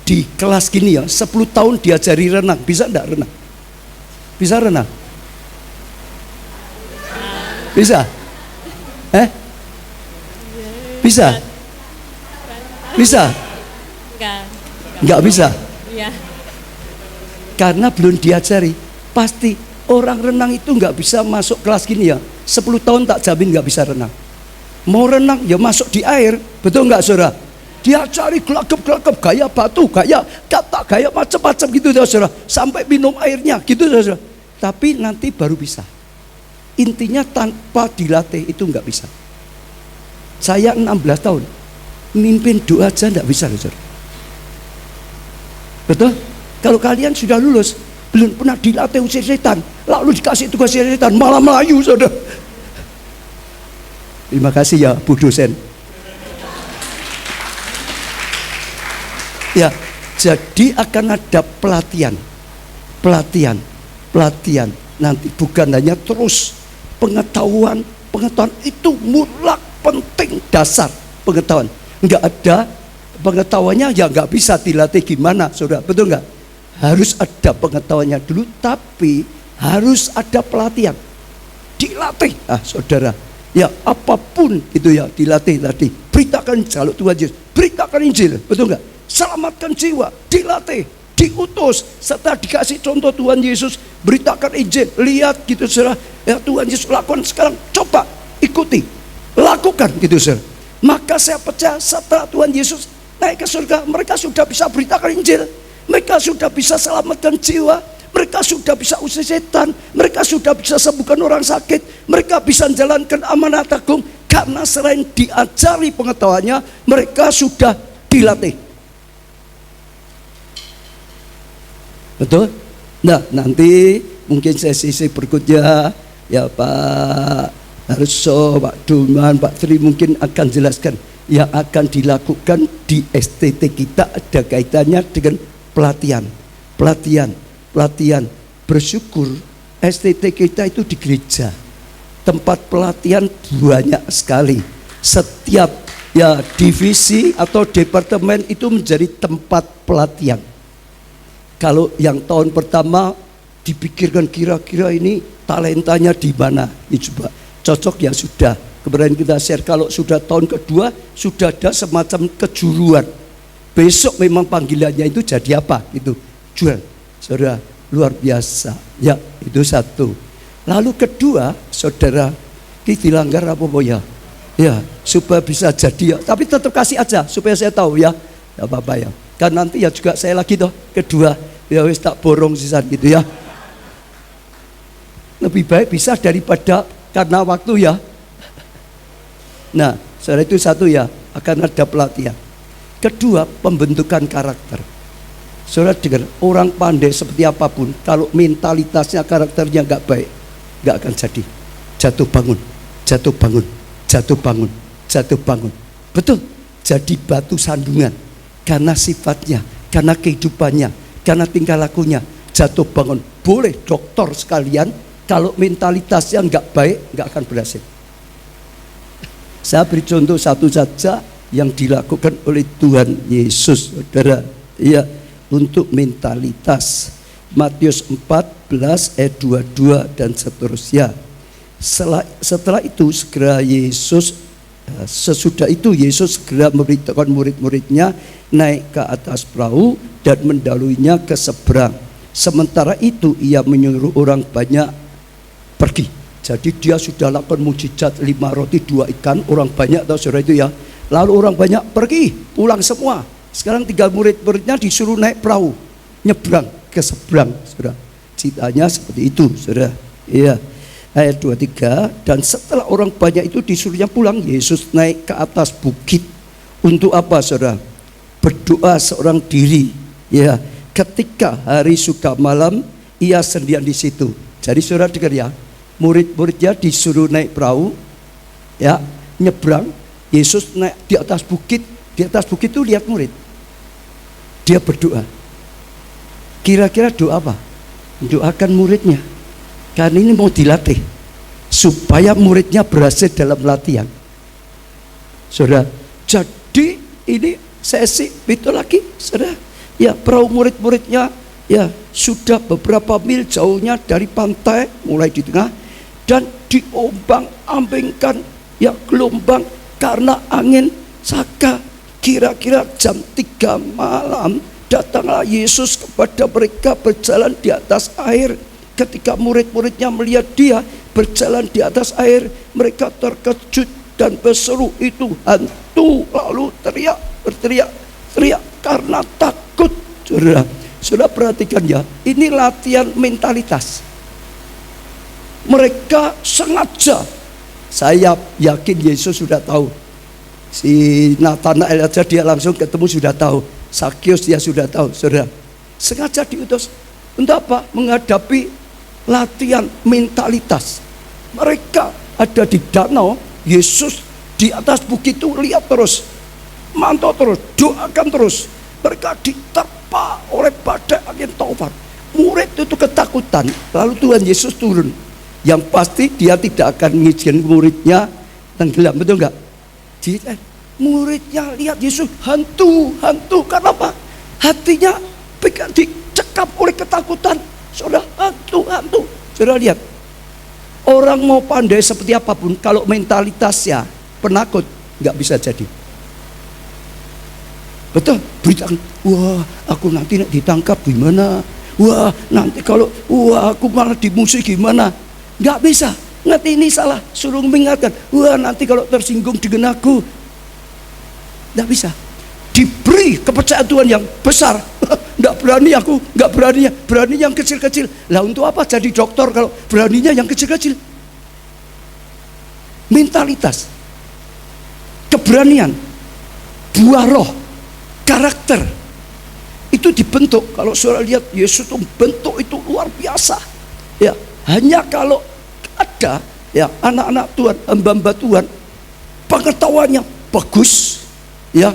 di kelas gini ya, 10 tahun diajari renang, bisa enggak renang? Bisa renang? Bisa? Bisa? Bisa? Enggak bisa? Iya. Karena belum diajari. Pasti orang renang itu enggak bisa masuk kelas gini ya. 10 tahun tak jamin enggak bisa renang. Mau renang ya masuk di air. Betul enggak saudara? Diajari gelagap-gelagap, gaya batu, gaya kata, gaya macam-macam gitu saudara. Sampai minum airnya gitu saudara. Tapi nanti baru bisa. Intinya tanpa dilatih itu enggak bisa. Saya 16 tahun mimpin doa aja enggak bisa saudara. Betul? Kalau kalian sudah lulus belum pernah dilatih usir setan, lalu dikasih tugas setan malah melayu saudara. Terima kasih ya Bu dosen. Ya, jadi akan ada pelatihan. Nanti bukan hanya terus pengetahuan itu mutlak penting, dasar pengetahuan. Enggak ada pengetahuannya ya enggak bisa dilatih gimana, saudara, betul enggak? Harus ada pengetahuannya dulu, tapi harus ada pelatihan. Dilatih, saudara. Ya apapun itu ya dilatih tadi. Beritakan jalur Tuhan Yesus, beritakan Injil, betul enggak? Selamatkan jiwa, dilatih, diutus. Setelah dikasih contoh Tuhan Yesus, beritakan Injil, lihat gitu saudara. Ya Tuhan Yesus lakukan sekarang, coba ikuti, lakukan gitu saudara. Maka saya percaya setelah Tuhan Yesus naik ke surga, mereka sudah bisa beritakan Injil, mereka sudah bisa selamatkan jiwa, mereka sudah bisa usir setan, mereka sudah bisa sembuhkan orang sakit, mereka bisa menjalankan amanat agung. Karena selain diajari pengetahuannya, mereka sudah dilatih. Betul? Nah, nanti mungkin sesi berikutnya ya Pak Harso, Pak Duman, Pak Tri mungkin akan jelaskan yang akan dilakukan di STT kita ada kaitannya dengan pelatihan. Bersyukur STT kita itu di gereja. Tempat pelatihan banyak sekali. Setiap ya divisi atau departemen itu menjadi tempat pelatihan. Kalau yang tahun pertama dipikirkan kira-kira ini talentanya di mana, ini coba cocok ya sudah. Kemarin kita share kalau sudah tahun kedua sudah ada semacam kejuruan. Besok memang panggilannya itu jadi apa? Itu jual, saudara, luar biasa. Ya itu satu. Lalu kedua, saudara, kita dilanggar apa ya? Ya supaya bisa jadi ya. Tapi tetap kasih aja supaya saya tahu ya. Tidak apa-apa ya. Kan nanti ya juga saya lagi toh kedua ya wis tak borong sisan gitu ya. Lebih baik bisa daripada karena waktu ya. Nah, saudara itu satu ya, akan ada pelatihan. Kedua, pembentukan karakter. Saudara dengar, orang pandai seperti apapun, kalau mentalitasnya, karakternya nggak baik, nggak akan jadi. Jatuh bangun. Betul, jadi batu sandungan. Karena sifatnya, karena kehidupannya, karena tingkah lakunya, jatuh bangun. Boleh dokter sekalian, kalau mentalitasnya nggak baik, nggak akan berhasil. Saya beri contoh satu saja yang dilakukan oleh Tuhan Yesus, saudara. Ya, untuk mentalitas. Matius 14 ayat 22 dan seterusnya. Setelah itu segera sesudah itu Yesus segera memberitakan murid-muridnya naik ke atas perahu dan mendaluinya ke seberang. Sementara itu ia menyuruh orang banyak pergi. Jadi dia sudah lakukan mujizat 5 roti 2 ikan, orang banyak tahu saudara itu ya. Lalu orang banyak pergi, pulang semua. Sekarang tinggal murid-muridnya disuruh naik perahu, nyebrang ke seberang, saudara. Ceritanya seperti itu, saudara. Iya. Ayat 23, dan setelah orang banyak itu disuruhnya pulang, Yesus naik ke atas bukit. Untuk apa, saudara? Berdoa seorang diri. Ya, ketika hari sudah malam, ia sendirian di situ. Jadi saudara dengar ya, murid-muridnya disuruh naik perahu, ya, nyebrang. Yesus naik di atas bukit. Di atas bukit itu lihat murid. Dia berdoa. Kira-kira doa apa? Doakan muridnya. Karena ini mau dilatih supaya muridnya berhasil dalam latihan. Saudara, jadi ini sesi itu lagi, saudara. Ya, perahu murid-muridnya ya sudah beberapa mil jauhnya dari pantai, mulai di tengah dan diombang-ambingkan ya gelombang karena angin saka. Kira-kira jam 3 malam datanglah Yesus kepada mereka berjalan di atas air. Ketika murid-muridnya melihat dia berjalan di atas air, mereka terkejut dan berseru, itu hantu. Lalu berteriak karena takut. Saudara perhatikan ya, ini latihan mentalitas. Mereka sengaja, saya yakin Yesus sudah tahu. Si Nathanael aja dia langsung ketemu sudah tahu. Sakyus dia sudah tahu, saudara. Sengaja diutus untuk apa? Menghadapi latihan mentalitas. Mereka ada di danau, Yesus di atas bukit itu lihat terus, mantau terus, doakan terus. Mereka diterpa oleh badai angin taufan. Murid itu ketakutan, lalu Tuhan Yesus turun. Yang pasti dia tidak akan mengizinkan muridnya tenggelam, betul enggak? Muridnya lihat Yesus, hantu. Kenapa? Hatinya dicekap oleh ketakutan. Saudara, hantu. Saudara lihat, orang mau pandai seperti apapun, kalau mentalitasnya penakut, nggak bisa jadi. Betul, beritakan, wah aku nanti ditangkap gimana? Wah nanti kalau, aku malah dimusuhi gimana? Nggak bisa. Nanti ini salah, suruh mengingatkan. Wah nanti kalau tersinggung dengan aku, nggak bisa. Diberi kepercayaan Tuhan yang besar. Nggak berani aku, nggak berani yang kecil-kecil. Lah untuk apa jadi dokter kalau beraninya yang kecil-kecil? Mentalitas, keberanian, buah roh, karakter itu dibentuk. Kalau saudara lihat Yesus itu bentuk itu luar biasa. Ya, hanya kalau ada ya anak-anak Tuhan, hamba-hamba Tuhan, pengetahuannya bagus, ya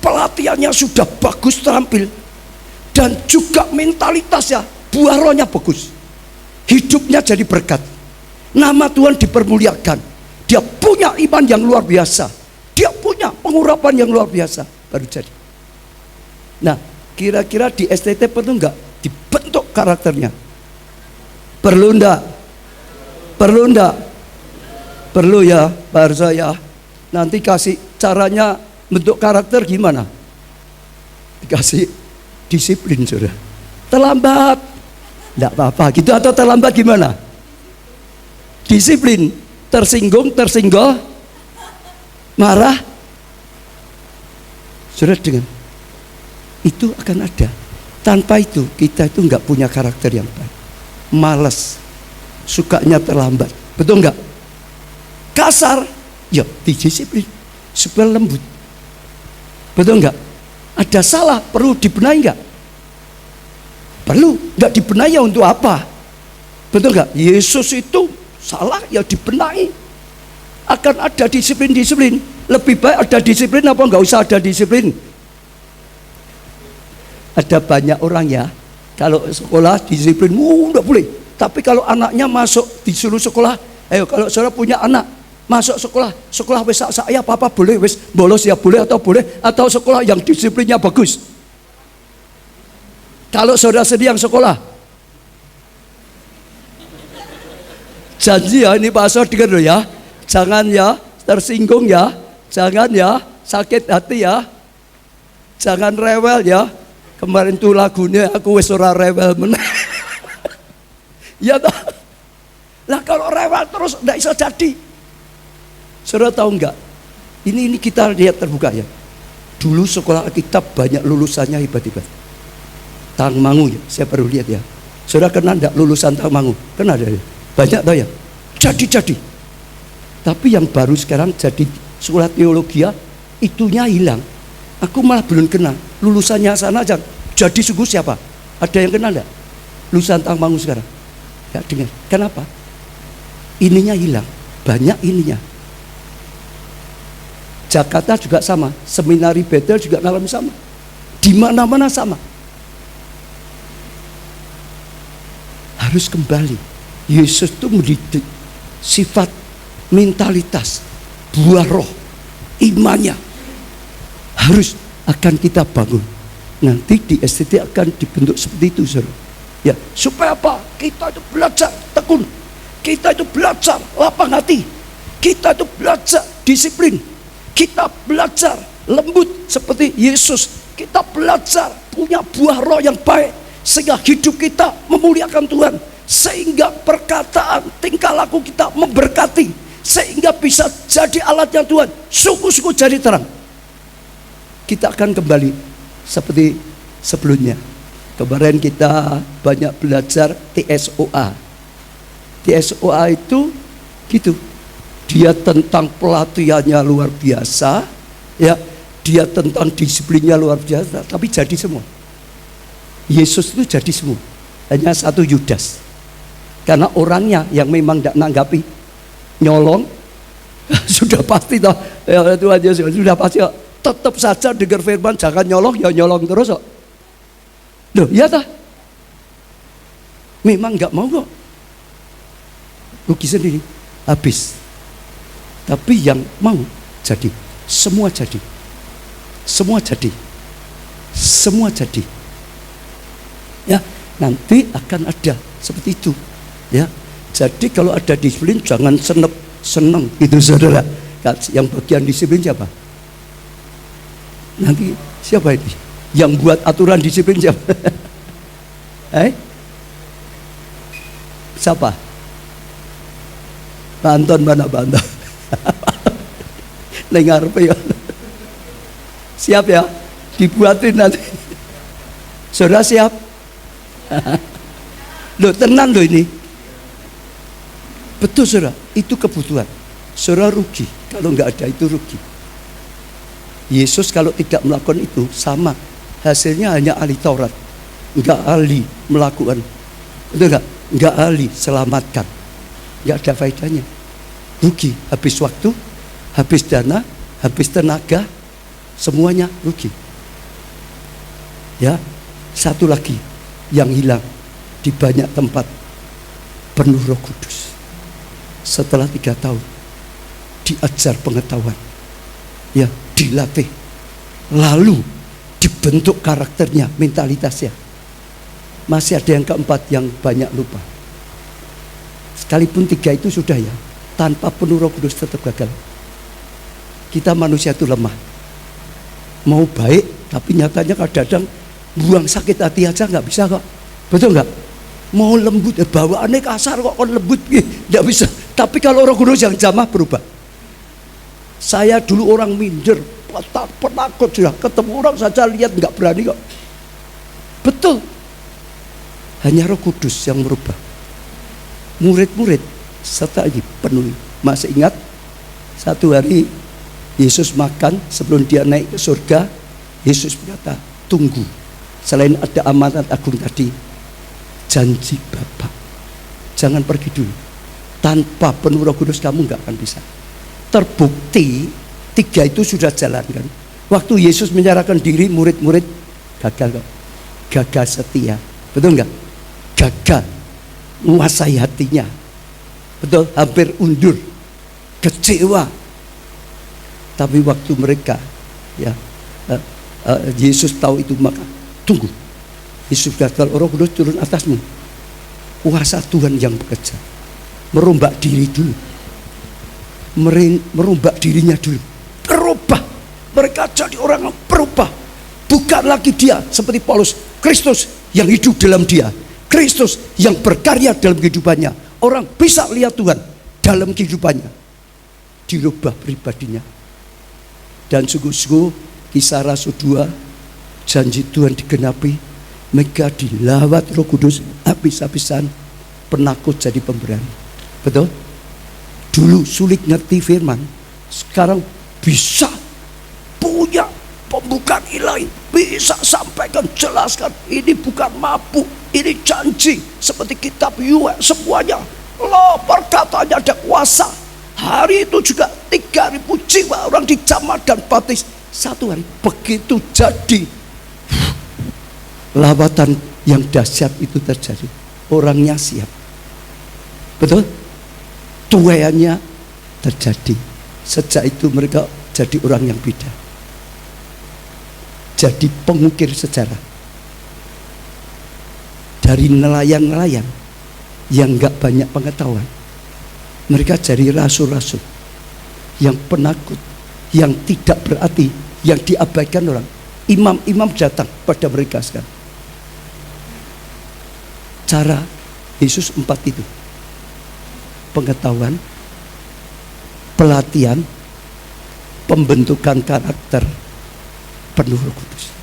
pelatihannya sudah bagus terampil, dan juga mentalitasnya, buah rohnya bagus, hidupnya jadi berkat, nama Tuhan dipermuliakan, dia punya iman yang luar biasa, dia punya pengurapan yang luar biasa, baru jadi. Nah, kira-kira di STT perlu enggak dibentuk karakternya? Perlu enggak? Perlu ya, Pak Arza ya. Nanti kasih caranya bentuk karakter gimana? Dikasih disiplin, saudara. Terlambat, enggak apa-apa gitu, atau terlambat gimana? Disiplin, tersinggung, marah, saudara, dengan itu akan ada. Tanpa itu kita itu enggak punya karakter yang baik. Malas, sukanya terlambat, betul enggak? Kasar, ya disiplin supaya lembut, betul enggak? Ada salah, perlu dibenahi enggak? Perlu, enggak dibenahi ya untuk apa? Betul enggak? Yesus itu salah ya dibenahi. Akan ada disiplin. Lebih baik ada disiplin apa enggak usah ada disiplin? Ada banyak orang ya, kalau sekolah disiplin, enggak boleh. Tapi kalau anaknya masuk disuruh sekolah, ayo kalau saudara punya anak masuk sekolah wis saya apa boleh, wis bolos ya boleh atau sekolah yang disiplinnya bagus. Kalau saudara sedang sekolah, janji ya ini Pak Asor dengar loh ya, jangan ya tersinggung ya, jangan ya sakit hati ya, jangan rewel ya. Kemarin tuh lagunya aku wis ora rewel meneh. Ya toh. Lah kalau rewel terus enggak bisa jadi. Saudara tahu enggak? Ini kita lihat terbuka ya. Dulu sekolah kita banyak lulusannya hebat-hebat. Tangmangu ya, saya baru lihat ya. Saudara kenal enggak lulusan Tangmangu? Kenal ada ya? Banyak tahu ya. Jadi. Tapi yang baru sekarang jadi sekolah teologi ya, itunya hilang. Aku malah belum kenal lulusannya sana aja. Jadi sungguh siapa? Ada yang kenal enggak? Lulusan Tangmangu sekarang? Ya dengar. Kenapa? Ininya hilang. Banyak ininya. Jakarta juga sama. Seminari Bethel juga ngalamin sama. Di mana-mana sama. Harus kembali. Yesus itu mendidik sifat, mentalitas, buah roh, imannya harus akan kita bangun. Nanti di STT akan dibentuk seperti itu, saudara. Ya, supaya apa? Kita itu belajar tekun. Kita itu belajar lapang hati. Kita itu belajar disiplin. Kita belajar lembut seperti Yesus. Kita belajar punya buah roh yang baik, sehingga hidup kita memuliakan Tuhan, sehingga perkataan, tingkah laku kita memberkati, sehingga bisa jadi alatnya Tuhan, sungguh-sungguh jadi terang. Kita akan kembali seperti sebelumnya. Kemarin kita banyak belajar TSOA. TSOA itu gitu. Dia tentang pelatihannya luar biasa, ya. Dia tentang disiplinnya luar biasa, tapi jadi semua. Yesus itu jadi semua. Hanya satu Yudas. Karena orangnya yang memang tidak nanggapi, nyolong, sudah pasti toh. Ya Tuhan Yesus sudah pasti. Tetap saja dengar firman, jangan nyolong, ya nyolong terus kok. Loh, iya toh? Memang nggak mau kok. Rugi sendiri, habis. Tapi yang mau jadi, semua jadi. Semua jadi. Semua jadi. Ya, nanti akan ada seperti itu. Ya. Jadi kalau ada disiplin jangan seneng gitu saudara. Yang bagian disiplin siapa? Nanti siapa ini? Yang buat aturan disiplin siapa? Siapa? Pak Anton mana Pak Anton? Dengar apa ya? Siap ya? Dibuatin nanti. Saudara siap? Loh tenang loh ini. Betul saudara, itu kebutuhan. Saudara rugi, kalau nggak ada itu rugi. Yesus kalau tidak melakukan itu sama. Hasilnya hanya ahli Taurat. Nggak ahli melakukan. Betul nggak? Nggak ahli selamatkan. Nggak ada faedahnya. Rugi, habis waktu, habis dana, habis tenaga, semuanya rugi. Ya, satu lagi yang hilang di banyak tempat, penuh Roh Kudus. Setelah 3 tahun diajar pengetahuan, ya dilatih, lalu dibentuk karakternya, mentalitasnya. Masih ada yang keempat yang banyak lupa. Sekalipun 3 itu sudah ya, tanpa penuh Roh Kudus tetap gagal. Kita manusia itu lemah. Mau baik, tapi nyatanya kadang-kadang buang sakit hati aja nggak bisa kok. Betul nggak? Mau lembut, bawaannya kasar kok, kon lembut, nggak bisa. Tapi kalau Roh Kudus yang jamah berubah. Saya dulu orang minder, penakut sudah ketemu orang saja lihat nggak berani kok. Betul. Hanya Roh Kudus yang merubah. Murid-murid serta ini penuh. Masih ingat satu hari Yesus makan sebelum dia naik ke surga. Yesus berkata, tunggu. Selain ada amanat agung tadi, janji Bapa, jangan pergi dulu. Tanpa penuh Roh Kudus kamu nggak akan bisa. Terbukti 3 itu sudah jalan kan. Waktu Yesus menyerahkan diri, murid-murid gagal kok. Gagal setia. Betul nggak? Gagal menguasai hatinya. Betul, hampir undur, kecewa. Tapi waktu mereka ya Yesus tahu itu, maka tunggu. Yesus kata, Roh Kudus turun atasmu. Kuasa Tuhan yang bekerja. Merombak diri dulu. Merombak dirinya dulu. Berubah. Mereka jadi orang yang berubah. Bukan lagi dia seperti Paulus. Kristus yang hidup dalam dia. Kristus yang berkarya dalam kehidupannya. Orang bisa lihat Tuhan dalam kehidupannya. Dirubah pribadinya. Dan sungguh-sungguh Kisah Rasul 2, janji Tuhan digenapi. Mereka dilawat Roh Kudus habis-habisan, penakut jadi pemberani. Betul? Dulu sulit ngerti firman, sekarang bisa punya pembukaan ilahi, bisa sampaikan, jelaskan. Ini bukan mabuk, ini janji. Seperti kitab Yuel, semuanya loh, perkataannya ada kuasa. Hari itu juga 3.000 jiwa orang dijamah dan baptis satu hari. Begitu jadi lawatan yang dahsyat itu terjadi, orangnya siap. Betul? Tuaiannya terjadi. Sejak itu mereka jadi orang yang beda. Jadi pengukir sejarah. Dari nelayan-nelayan yang gak banyak pengetahuan, mereka jadi rasul-rasul yang penakut, yang tidak berarti, yang diabaikan orang. Imam-imam datang pada mereka sekarang. Cara Yesus 4 itu: pengetahuan, pelatihan, pembentukan karakter, penuh Roh Kudus.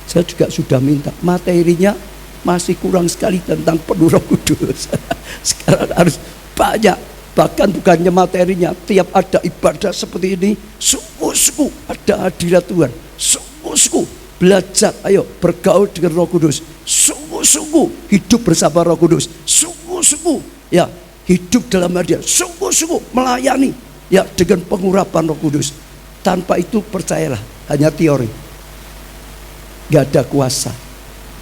Saya juga sudah minta, materinya masih kurang sekali tentang penuh Roh Kudus. Sekarang harus banyak, bahkan bukannya materinya, tiap ada ibadah seperti ini, sungguh-sungguh ada hadirat Tuhan, sungguh-sungguh belajar, ayo bergaul dengan Roh Kudus, sungguh-sungguh hidup bersama Roh Kudus, sungguh-sungguh ya hidup dalam hadirat, sungguh-sungguh melayani ya dengan pengurapan Roh Kudus. Tanpa itu percayalah hanya teori, gak ada kuasa,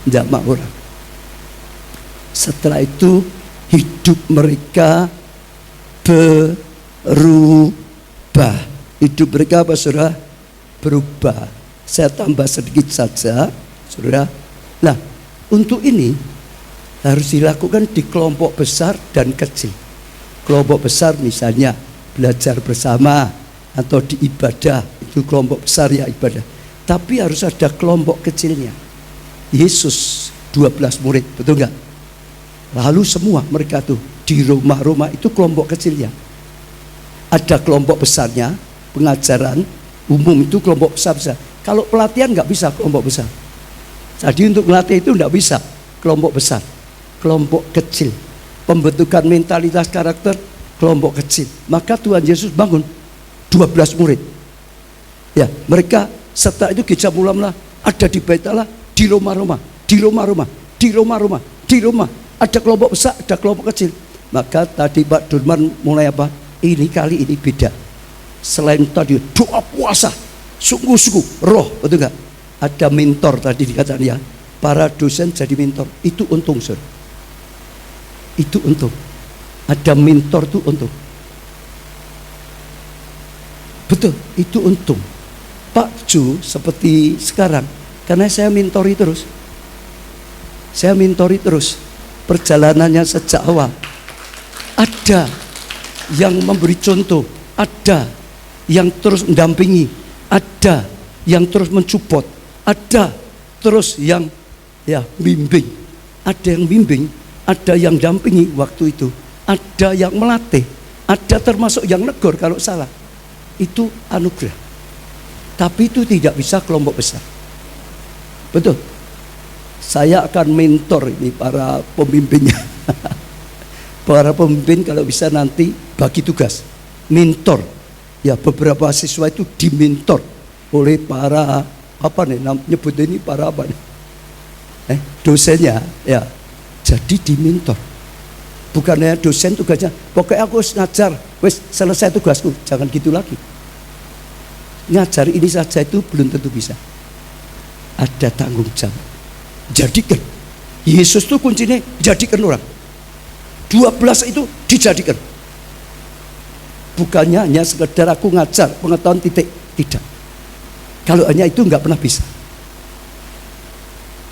jamaah orang. Setelah itu hidup mereka berubah. Hidup mereka apa saudara? Berubah. Saya tambah sedikit saja saudara. Nah, untuk ini harus dilakukan di kelompok besar dan kecil. Kelompok besar misalnya belajar bersama atau di ibadah, itu kelompok besar ya ibadah. Tapi harus ada kelompok kecilnya. Yesus 12 murid, betul enggak? Lalu semua mereka tuh di rumah-rumah itu kelompok kecilnya. Ada kelompok besarnya, pengajaran umum itu kelompok besar-besar. Kalau pelatihan nggak bisa kelompok besar. Jadi untuk melatih itu nggak bisa kelompok besar, kelompok kecil. Pembentukan mentalitas karakter, kelompok kecil. Maka Tuhan Yesus bangun 12 murid. Ya, mereka setelah itu gereja mula-mula ada di Bait Allah, di rumah-rumah, di rumah-rumah, di rumah-rumah, di rumah. Ada kelompok besar, ada kelompok kecil. Maka tadi Pak Durman mulai apa? Ini kali ini beda. Selain tadi doa puasa, sungguh-sungguh roh, betul nggak? Ada mentor tadi dikatakan ya. Para dosen jadi mentor, itu untung saudara. Itu untung. Ada mentor itu untung. Betul, itu untung. Pak Ju seperti sekarang, karena saya mentori terus. Saya mentori terus. Perjalanannya sejak awal. Ada yang memberi contoh, ada yang terus mendampingi, ada yang terus mensupport, ada terus yang ya bimbing, ada yang bimbing, ada yang dampingi waktu itu, ada yang melatih, ada termasuk yang negor kalau salah. Itu anugerah. Tapi itu tidak bisa kelompok besar. Betul. Saya akan mentor ini para pemimpinnya. Para pemimpin kalau bisa nanti bagi tugas mentor. Ya, beberapa siswa itu dimentor oleh para apa nih nyebut ini para apa nih? Dosennya ya. Jadi dimentor. Bukannya dosen tugasnya pokoknya aku harus ngajar, wes selesai tugasku, jangan gitu lagi. Ngajar ini saja itu belum tentu bisa. Ada tanggung jawab. Jadikan. Yesus itu kuncinya jadikan orang. 12 itu dijadikan. Bukannya hanya sekedar aku ngajar pengetahuan titik, tidak. Kalau hanya itu nggak pernah bisa.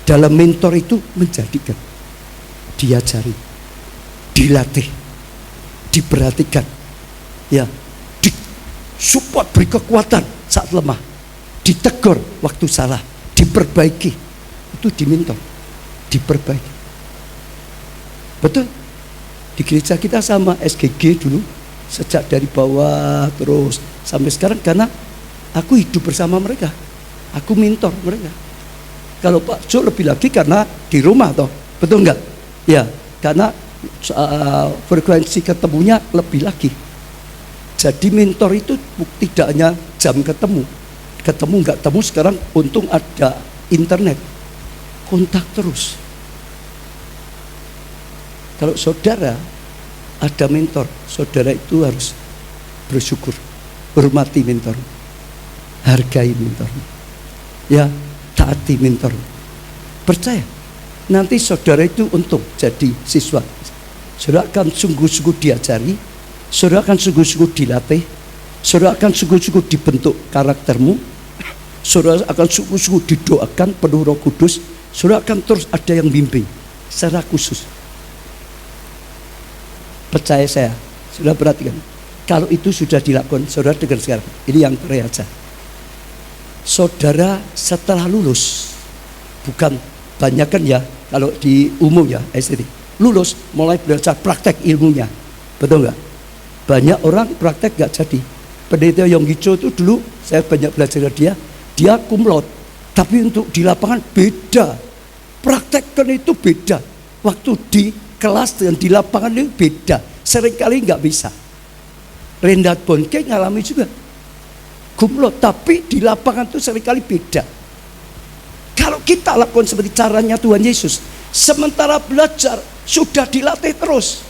Dalam mentor itu menjadikan, diajari, dilatih, diperhatikan, ya, disupport, beri kekuatan saat lemah, ditegur waktu salah, diperbaiki, itu dimentor, diperbaiki. Betul. Di gereja kita sama SGG dulu, sejak dari bawah terus sampai sekarang, karena aku hidup bersama mereka, aku mentor mereka. Kalau Pak Jo lebih lagi karena di rumah toh, betul enggak? Ya, karena frekuensi ketemunya lebih lagi. Jadi mentor itu tidak hanya jam ketemu enggak ketemu, sekarang untung ada internet, kontak terus. Kalau saudara ada mentor, saudara itu harus bersyukur, hormati mentor, hargai mentor, ya, taati mentor. Percaya, nanti saudara itu untung jadi siswa. Saudara akan sungguh-sungguh diajari, saudara akan sungguh-sungguh dilatih, saudara akan sungguh-sungguh dibentuk karaktermu, saudara akan sungguh-sungguh didoakan penuh Roh Kudus, saudara akan terus ada yang bimbing secara khusus. Percaya saya, sudah perhatikan. Kalau itu sudah dilakukan, saudara dengar sekarang. Ini yang terakhir aja. Saudara setelah lulus, bukan banyak kan ya, kalau di umum ya, STT, lulus mulai belajar praktek ilmunya, betul nggak? Banyak orang praktek nggak jadi. Pendeta Yonggicho itu dulu saya banyak belajar dari dia cum laude, tapi untuk di lapangan beda, praktekkan itu beda. Waktu di kelas dan di lapangan itu beda, seringkali nggak bisa. Reinhard Bonnke ngalami juga cum laude, tapi di lapangan itu seringkali beda. Kalau kita lakukan seperti caranya Tuhan Yesus, sementara belajar sudah dilatih terus.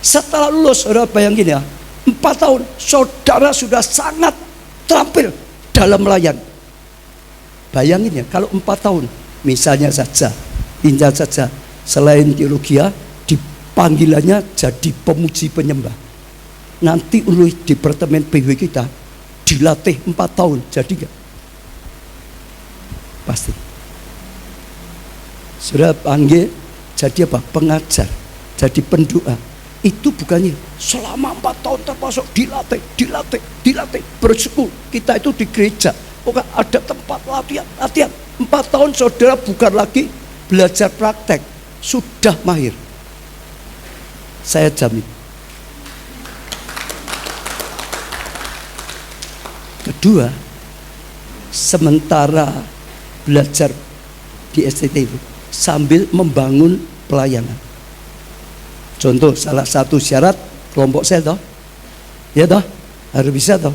Setelah lulus, saudara bayangin ya, 4 tahun saudara sudah sangat terampil dalam melayani. Bayangin ya, kalau 4 tahun, misalnya saja, pinjam saja, selain teologi ya, dipanggilannya jadi pemuji penyembah. Nanti oleh departemen PW kita dilatih 4 tahun, jadi enggak? Pasti. Sudah panggil jadi apa? Pengajar, jadi pendoa. Itu bukannya selama 4 tahun termasuk dilatih bersyukur. Kita itu di gereja, bukan ada tempat latihan. 4 tahun saudara bukan lagi belajar praktek, sudah mahir. Saya jamin. Kedua, sementara belajar di STT itu sambil membangun pelayanan. Contoh, salah satu syarat kelompok saya toh, ya toh, harus bisa toh.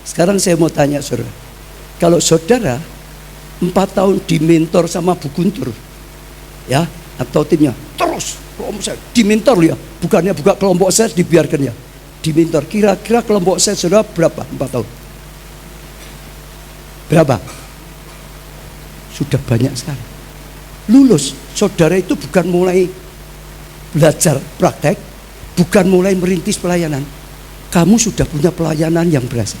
Sekarang saya mau tanya saudara, kalau saudara 4 tahun dimentor sama Bu Guntur, ya, atau timnya, terus kelompok saya dimentor ya, bukannya buka kelompok saya dibiarkan ya, dimentor. Kira-kira kelompok saya saudara berapa 4 tahun? Berapa? Sudah banyak sekali. Lulus, saudara itu bukan mulai belajar praktek, bukan mulai merintis pelayanan. Kamu sudah punya pelayanan yang berhasil.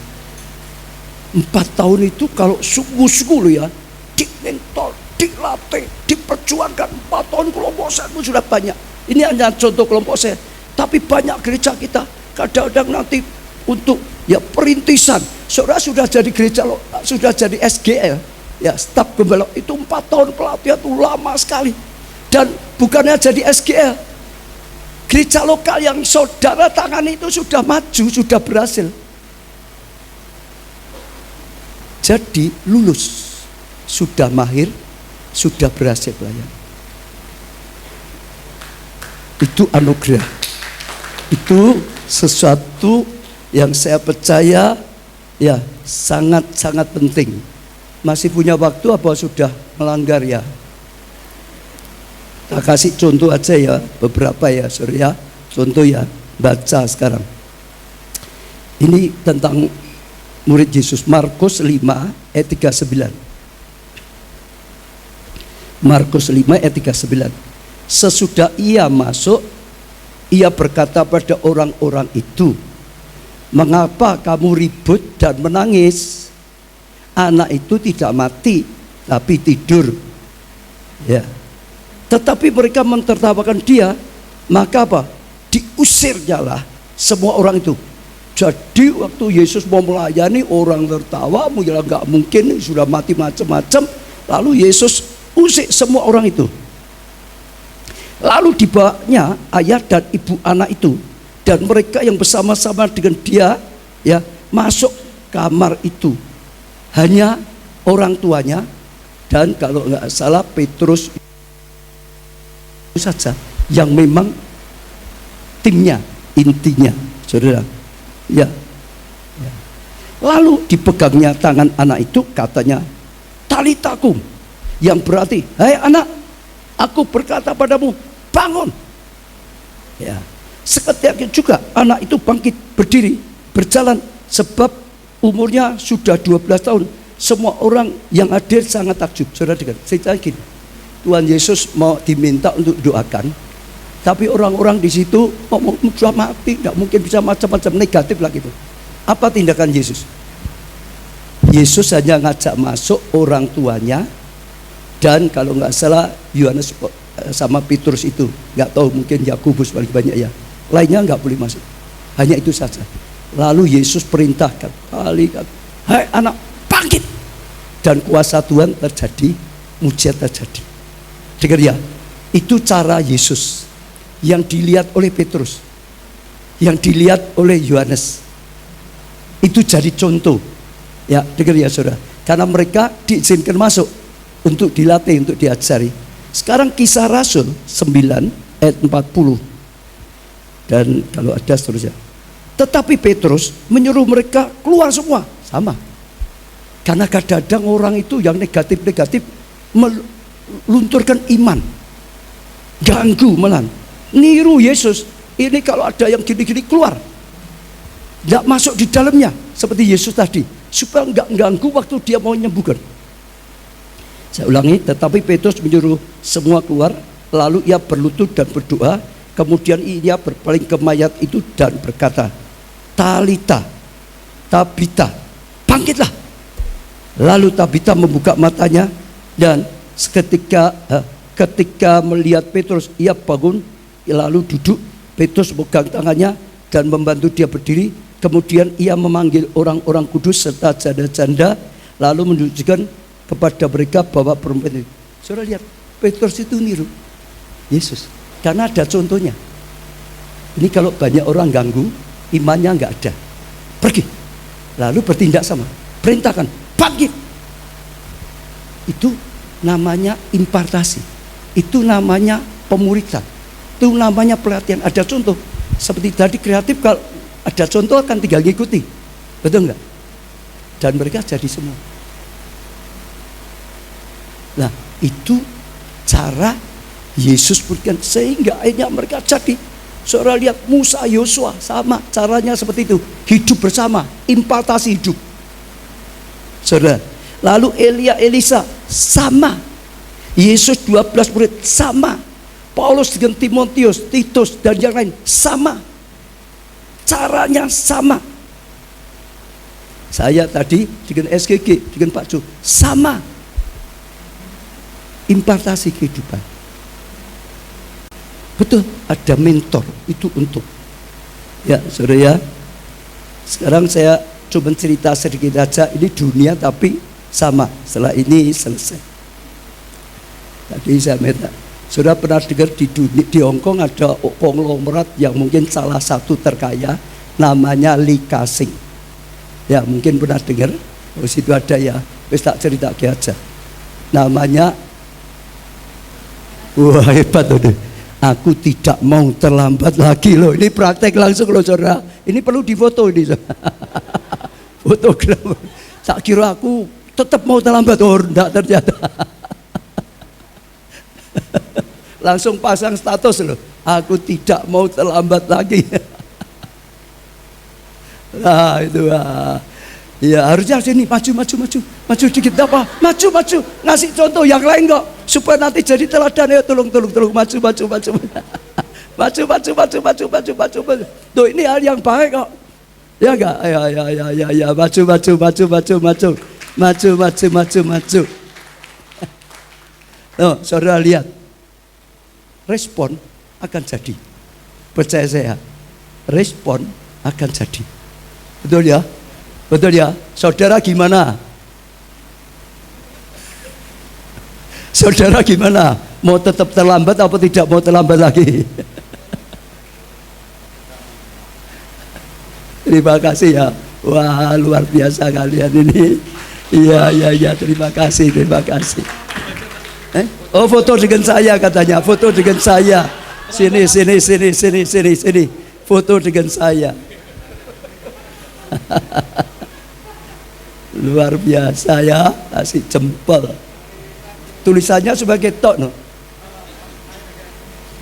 4 tahun itu kalau sungguh-sungguh ya, dimentor, dilatih, diperjuangkan. 4 tahun kelompok saya itu sudah banyak. Ini hanya contoh kelompok saya. Tapi banyak gereja kita kadang-kadang nanti untuk ya perintisan. Saudara sudah jadi gereja, sudah jadi SGL, ya staf gembala itu 4 tahun pelatihan itu lama sekali. Dan bukannya jadi SGL, gereja lokal yang saudara tangani itu sudah maju, sudah berhasil. Jadi lulus, sudah mahir, sudah berhasil pelayan. Itu anugerah. Itu sesuatu yang saya percaya ya sangat-sangat penting. Masih punya waktu apa sudah melanggar ya? Kita kasih contoh aja ya, beberapa ya saudara. Contoh ya, baca sekarang. Ini tentang murid Yesus, Markus 5 ayat 39. Markus 5 ayat 39. Sesudah ia masuk, ia berkata pada orang-orang itu, mengapa kamu ribut dan menangis? Anak itu tidak mati, tapi tidur. Ya. Tetapi mereka mentertawakan dia, maka apa? Diusirnya lah semua orang itu. Jadi waktu Yesus mau melayani, orang tertawa, ya nggak mungkin, sudah mati macam-macam. Lalu Yesus usir semua orang itu. Lalu dibawanya ayah dan ibu anak itu, dan mereka yang bersama-sama dengan dia ya masuk kamar itu. Hanya orang tuanya dan kalau nggak salah Petrus itu saja yang memang timnya, intinya, saudara. Ya. Lalu dipegangnya tangan anak itu, katanya talitakum, yang berarti, hai anak, aku berkata padamu, bangun. Ya. Seketika juga anak itu bangkit, berdiri, berjalan, sebab umurnya sudah 12 tahun. Semua orang yang hadir sangat takjub. Saudara dengar, saya gini, Tuhan Yesus mau diminta untuk doakan, tapi orang-orang di situ ngomong sudah mati, tidak mungkin bisa macam-macam negatif lagi itu. Apa tindakan Yesus? Yesus hanya ngajak masuk orang tuanya, dan kalau nggak salah Yohanes sama Petrus itu, nggak tahu, mungkin Yakobus paling banyak ya. Lainnya nggak boleh masuk. Hanya itu saja. Lalu Yesus perintahkan, hai anak, bangkit. Dan kuasa Tuhan terjadi, mujizat terjadi. Dengar ya, itu cara Yesus yang dilihat oleh Petrus, yang dilihat oleh Yohanes. Itu jadi contoh. Ya, dengar ya saudara. Karena mereka diizinkan masuk untuk dilatih, untuk diajari. Sekarang Kisah Rasul 9 ayat 40. Dan kalau ada seterusnya. Tetapi Petrus menyuruh mereka keluar semua. Sama. Karena kadang-kadang orang itu yang negatif-negatif melunturkan iman. Ganggu malah. Niru Yesus. Ini kalau ada yang gini-gini keluar. Tidak masuk di dalamnya. Seperti Yesus tadi. Supaya enggak ganggu waktu dia mau menyembuhkan. Saya ulangi, tetapi Petrus menyuruh semua keluar. Lalu ia berlutut dan berdoa. Kemudian ia berpaling ke mayat itu dan berkata, Talita, Tabita, bangkitlah. Lalu Tabita membuka matanya dan ketika melihat Petrus, ia bangun lalu duduk. Petrus memegang tangannya dan membantu dia berdiri. Kemudian ia memanggil orang-orang kudus serta janda-janda, lalu menunjukkan kepada mereka bahwa perempuan itu. Saudara lihat, Petrus itu niru Yesus. Karena ada contohnya. Ini kalau banyak orang ganggu, imannya nggak ada. Pergi. Lalu bertindak sama. Perintahkan, bangkit. Itu namanya impartasi. Itu namanya pemuridan. Itu namanya pelatihan. Ada contoh. Seperti tadi kreatif, kalau ada contoh akan tinggal ngikuti. Betul nggak? Dan mereka jadi semua. Nah, itu cara Yesus berikan sehingga akhirnya mereka jadi. Saudara lihat Musa, Yosua sama caranya seperti itu. Hidup bersama, impartasi hidup. Saudara, lalu Elia, Elisa sama. Yesus 12 murid sama. Paulus dengan Timotius, Titus dan yang lain sama. Caranya sama. Saya tadi dengan SGG, dengan Pak Ju sama. Impartasi kehidupan. Betul, ada mentor itu untuk. Ya, saudara ya. Sekarang saya coba cerita sedikit aja. Ini dunia tapi sama. Setelah ini selesai. Tadi saya minta. Saudara pernah dengar di Hong Kong ada konglomerat yang mungkin salah satu terkaya, namanya Lee Ka-shing. Ya, mungkin pernah dengar. Oh, situ ada ya. Wis tak cerita aja. Namanya, wah hebat tuh. Aku tidak mau terlambat lagi loh. Ini praktek langsung loh saudara. Ini perlu difoto ini. Fotografer. Tak kira aku tetap mau terlambat. Oh enggak, ternyata. Langsung pasang status loh. Aku tidak mau terlambat lagi. Nah itu ya harusnya sini maju dikit apa? Maju. Ngasih contoh yang lain kok. Supaya nanti jadi teladan. Ya tolong maju. Maju. Tuh ini hal yang baik kok. Ya enggak? Ya maju. Tuh, saudara lihat. Respon akan jadi. Percaya saya. Respon akan jadi. Betul ya? Saudara gimana? Saudara gimana? Mau tetap terlambat atau tidak mau terlambat lagi? Terima kasih ya. Wah, luar biasa kalian ini. Iya, terima kasih. Oh, foto dengan saya katanya. Foto dengan saya. Sini. Foto dengan saya. Luar biasa ya. Kasih jempol. Tulisannya sebagai tok no.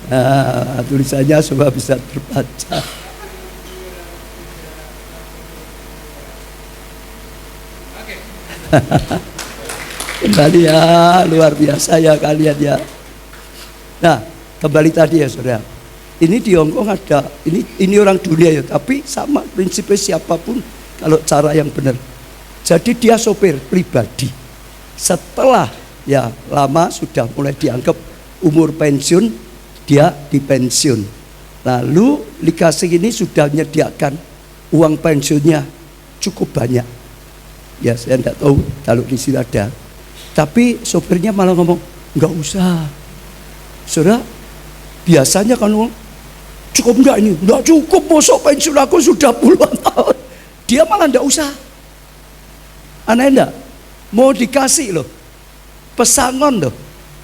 Nah, tulisannya supaya bisa terbaca. Kembali ya, luar biasa ya kalian ya. Nah, kembali tadi ya saudara. Ini di Hong Kong ada, ini orang dunia ya, tapi sama prinsipnya siapapun kalau cara yang benar. Jadi dia sopir pribadi. Setelah ya lama sudah mulai dianggap umur pensiun, dia dipensiun. Lalu Likasing ini sudah menyediakan uang pensiunnya cukup banyak. Ya saya tidak tahu kalau di sini ada. Tapi sopirnya malah ngomong, nggak usah. Saudara, biasanya kan cukup enggak ini? Enggak cukup, mosok pensiun aku sudah puluhan tahun. Dia malah enggak usah. Aneh enggak? Mau dikasih loh, pesangon loh,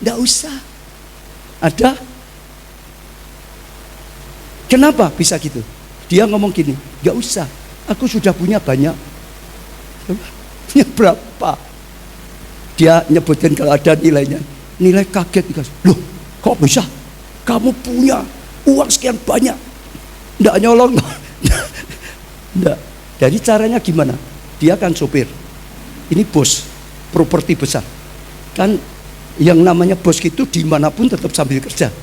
enggak usah. Ada? Kenapa bisa gitu? Dia ngomong gini, enggak usah, aku sudah punya banyak. Punya berapa? Dia nyebutin kalau ada nilainya. Nilai kaget dikasih. Loh, kok bisa? Kamu punya uang sekian banyak, nggak nyolong. Nggak. Jadi caranya gimana? Dia kan sopir, ini bos properti besar kan, yang namanya bos itu dimanapun tetap sambil kerja.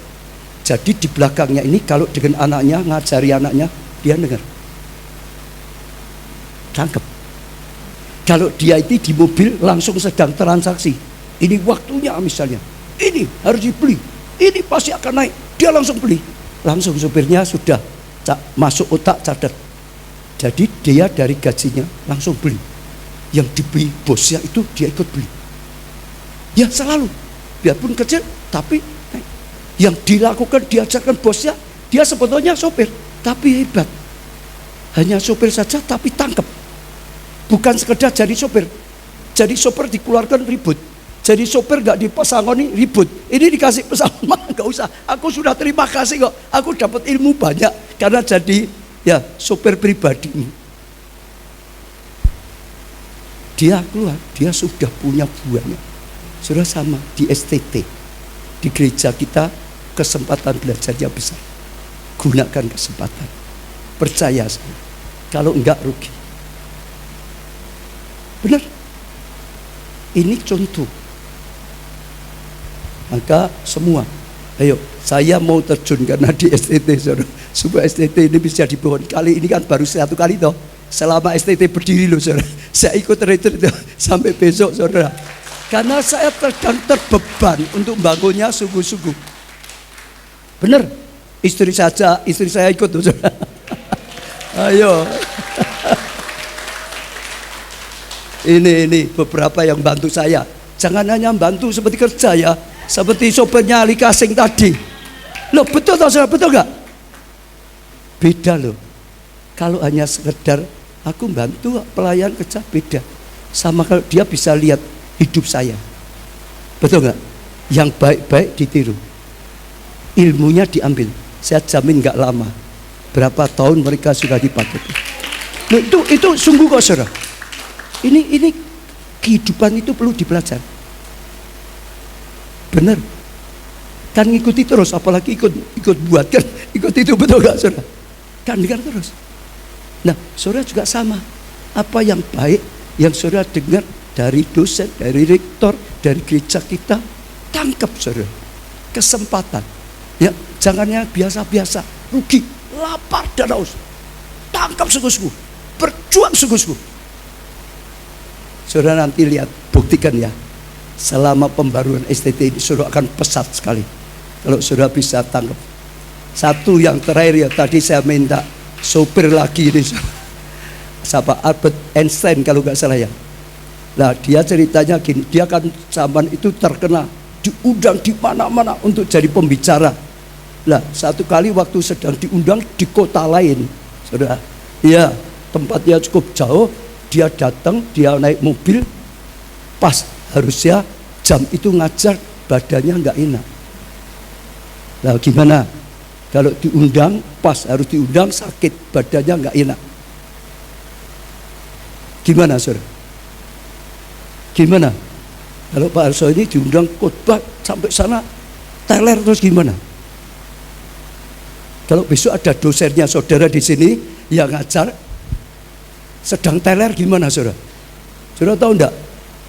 Jadi di belakangnya ini kalau dengan anaknya ngajari anaknya, dia dengar, tangkap. Kalau dia itu di mobil langsung sedang transaksi, ini waktunya misalnya, ini harus dibeli, ini pasti akan naik, dia langsung beli. Langsung sopirnya sudah masuk otak cadat. Jadi dia dari gajinya langsung beli. Yang dibeli bosnya itu dia ikut beli. Ya selalu, biarpun kecil tapi naik. Yang dilakukan diajarkan bosnya, dia sebetulnya sopir tapi hebat. Hanya sopir saja tapi tangkap. Bukan sekedar jadi sopir. Jadi sopir dikeluarkan ribut. Jadi sopir gak dipasangoni ribut. Ini dikasih pesangon, gak usah. Aku sudah terima kasih kok. Aku dapat ilmu banyak karena jadi ya sopir pribadi. Dia keluar, dia sudah punya banyak. Sudah sama di STT, di gereja kita kesempatan belajarnya besar. Gunakan kesempatan. Percaya saya. Kalau enggak rugi. Benar. Ini contoh. Maka semua, ayo saya mau terjun karena di STT, saudara. Supaya STT ini bisa dibangun. Kali ini kan baru 1 kali toh. Selama STT berdiri loh saudara. Saya ikut retreat sampai besok saudara. Karena saya sedang terbeban untuk bangunnya sungguh-sungguh. Benar. Istri saya ikut tuh saudara. Ayo. Ini beberapa yang bantu saya. Jangan hanya bantu seperti kerja ya. Seperti sopirnya Likasing tadi. Loh betul toh saudara, betul gak? Beda loh. Kalau hanya sekedar aku bantu pelayan kerja, beda. Sama kalau dia bisa lihat hidup saya. Betul gak? Yang baik-baik ditiru. Ilmunya diambil. Saya jamin gak lama. Berapa tahun mereka sudah dipakai. Loh, itu sungguh kok saudara. Ini kehidupan itu perlu dipelajari. Benar. Kan ngikuti terus, apalagi ikut buat kan, ikut itu betul gak saudara? Kan dengar terus. Nah, saudara juga sama. Apa yang baik yang saudara dengar dari dosen, dari rektor, dari gereja kita, tangkap saudara. Kesempatan. Ya, jangan yang biasa-biasa, rugi, lapar dan haus. Tangkap sungguh-sungguh, berjuang sungguh-sungguh. Saudara nanti lihat, buktikan ya. Selama pembaruan STT ini saudara akan pesat sekali. Kalau saudara bisa tangkap. Satu yang terakhir ya, tadi saya minta sopir lagi ini. Siapa? Albert Einstein kalau nggak salah ya. Nah dia ceritanya gini, dia kan zaman itu terkenal, diundang di mana-mana untuk jadi pembicara. Nah satu kali waktu sedang diundang di kota lain, saudara. Ya tempatnya cukup jauh, dia datang, dia naik mobil, pas harusnya jam itu ngajar, badannya nggak enak. Nah gimana? Kalau diundang, pas harus diundang sakit, badannya nggak enak. Gimana saudara? Gimana? Kalau Pak Arso ini diundang khotbah sampai sana teler terus gimana? Kalau besok ada dosennya saudara di sini yang ngajar sedang teler gimana saudara? Saudara tahu enggak?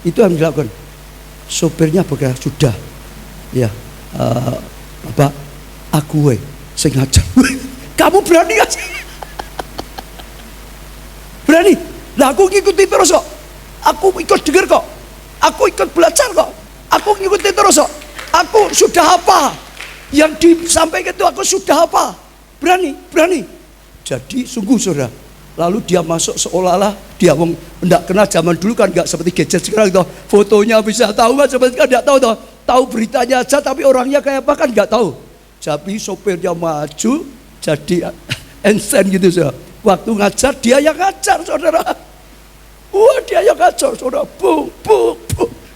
Itu yang dilakukan. Sopirnya berkata sudah, ya Bapak, aku sing ngajar. Kamu berani gak sih? Berani? Nah aku ngikuti terus kok. Aku ikut dengar kok. Aku ikut belajar kok. Aku ngikuti terus kok. Aku sudah apa? Yang disampaikan itu aku sudah apa? berani. Jadi sungguh saudara. Lalu dia masuk seolah-olah dia enggak kenal zaman dulu kan, enggak seperti gadget sekarang toh. Fotonya bisa tahu kan, seperti kan enggak tahu toh. Tahu beritanya aja tapi orangnya kayak apa kan enggak tahu. Jadi sopirnya maju jadi Einstein gitu saudara. Waktu ngajar dia yang ngajar saudara. Wah dia yang ngajar saudara. Bung.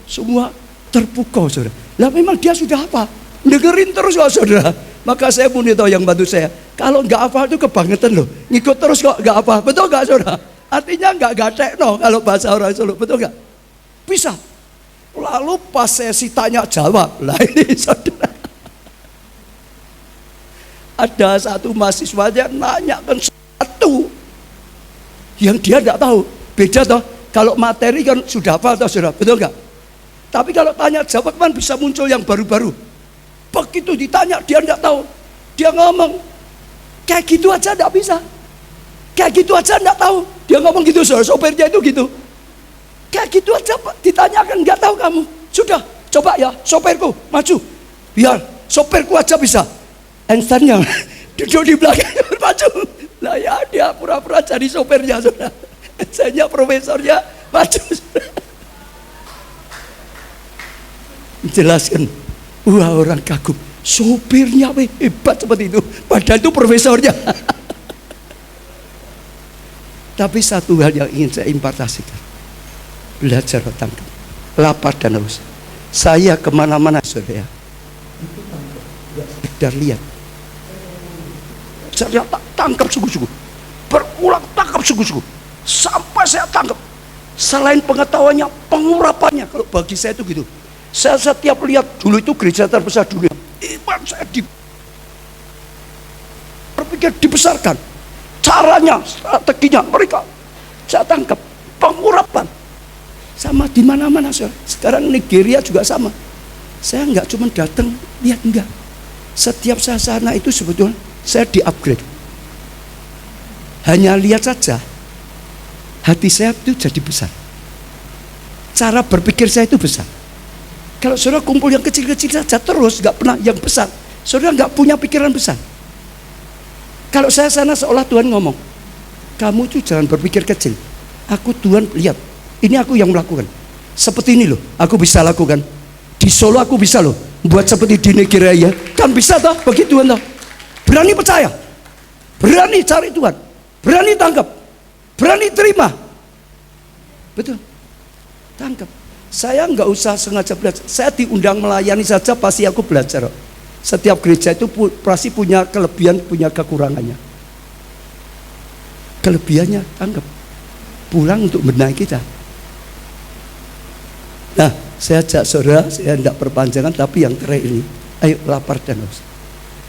Semua terpukau saudara. Lah memang dia sudah apa? Dengerin terus kok saudara. Maka saya pun tahu yang bantu saya. Kalau nggak hafal itu kebangetan loh. Ngikut terus kok nggak hafal. Betul nggak saudara? Artinya nggak gatek no kalau bahasa orang Solo. Betul nggak? Bisa. Lalu pas sesi tanya jawab. Lah ini saudara. Ada satu mahasiswanya nanyakan satu yang dia nggak tahu. Beda toh. Kalau materi kan sudah hafal toh saudara. Betul nggak? Tapi kalau tanya jawab kan bisa muncul yang baru-baru. Begitu ditanya dia enggak tahu. Dia ngomong kayak gitu aja enggak bisa. Kayak gitu aja enggak tahu. Dia ngomong gitu, sopirnya itu gitu. Kayak gitu aja Pak, ditanyakan enggak tahu kamu. Sudah, coba ya sopirku maju. Biar sopirku aja bisa. Einstein-nya duduk di belakang maju. Lah ya dia pura-pura jadi sopirnya sudah. Einstein-nya profesornya maju. Jelaskan. Wah orang kagum, sopirnya hebat seperti itu, padahal itu profesornya. Tapi satu hal yang ingin saya impartasikan, belajar tangkap, lapar dan haus. Saya kemana-mana saudara, itu tangkap, nggak sekedar lihat. Saya tangkap sungguh-sungguh, berulang tangkap sungguh-sungguh, sampai saya tangkap. Selain pengetahuannya, pengurapannya, kalau bagi saya itu gitu. Saya setiap lihat dulu itu gereja terbesar dunia, iman saya berpikir dibesarkan, caranya, strateginya mereka saya tangkap, pengurapan sama di mana-mana. Sekarang Nigeria juga sama. Saya nggak cuma datang lihat, enggak. Setiap saya sana itu sebetulnya saya di-upgrade. Hanya lihat saja, hati saya itu jadi besar. Cara berpikir saya itu besar. Kalau saudara kumpul yang kecil-kecil saja terus, nggak pernah yang besar, saudara nggak punya pikiran besar. Kalau saya sana seolah Tuhan ngomong, kamu tuh jangan berpikir kecil. Aku Tuhan lihat, ini aku yang melakukan. Seperti ini loh, aku bisa lakukan. Di Solo aku bisa loh, buat seperti di Nigeria, kan bisa toh, bagi Tuhan toh. Berani percaya, berani cari Tuhan, berani tangkap, berani terima. Betul, tangkap. Saya nggak usah sengaja belajar. Saya diundang melayani saja pasti aku belajar. Setiap gereja itu pasti punya kelebihan, punya kekurangannya. Kelebihannya tangkap, pulang untuk benahi kita. Nah, saya ajak saudara, saya tidak perpanjangan, tapi yang terakhir ini, ayo lapar dan haus.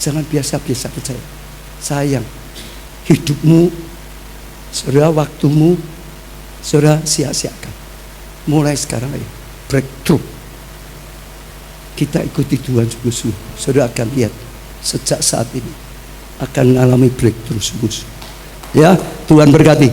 Jangan biasa-biasa percaya. Sayang, hidupmu, saudara, waktumu, saudara sia-siakan. Mulai sekarang ayo breakthrough. Kita ikuti Tuhan sungguh-sungguh. Saudara akan lihat sejak saat ini akan mengalami breakthrough sungguh-sungguh. Ya, Tuhan berkati.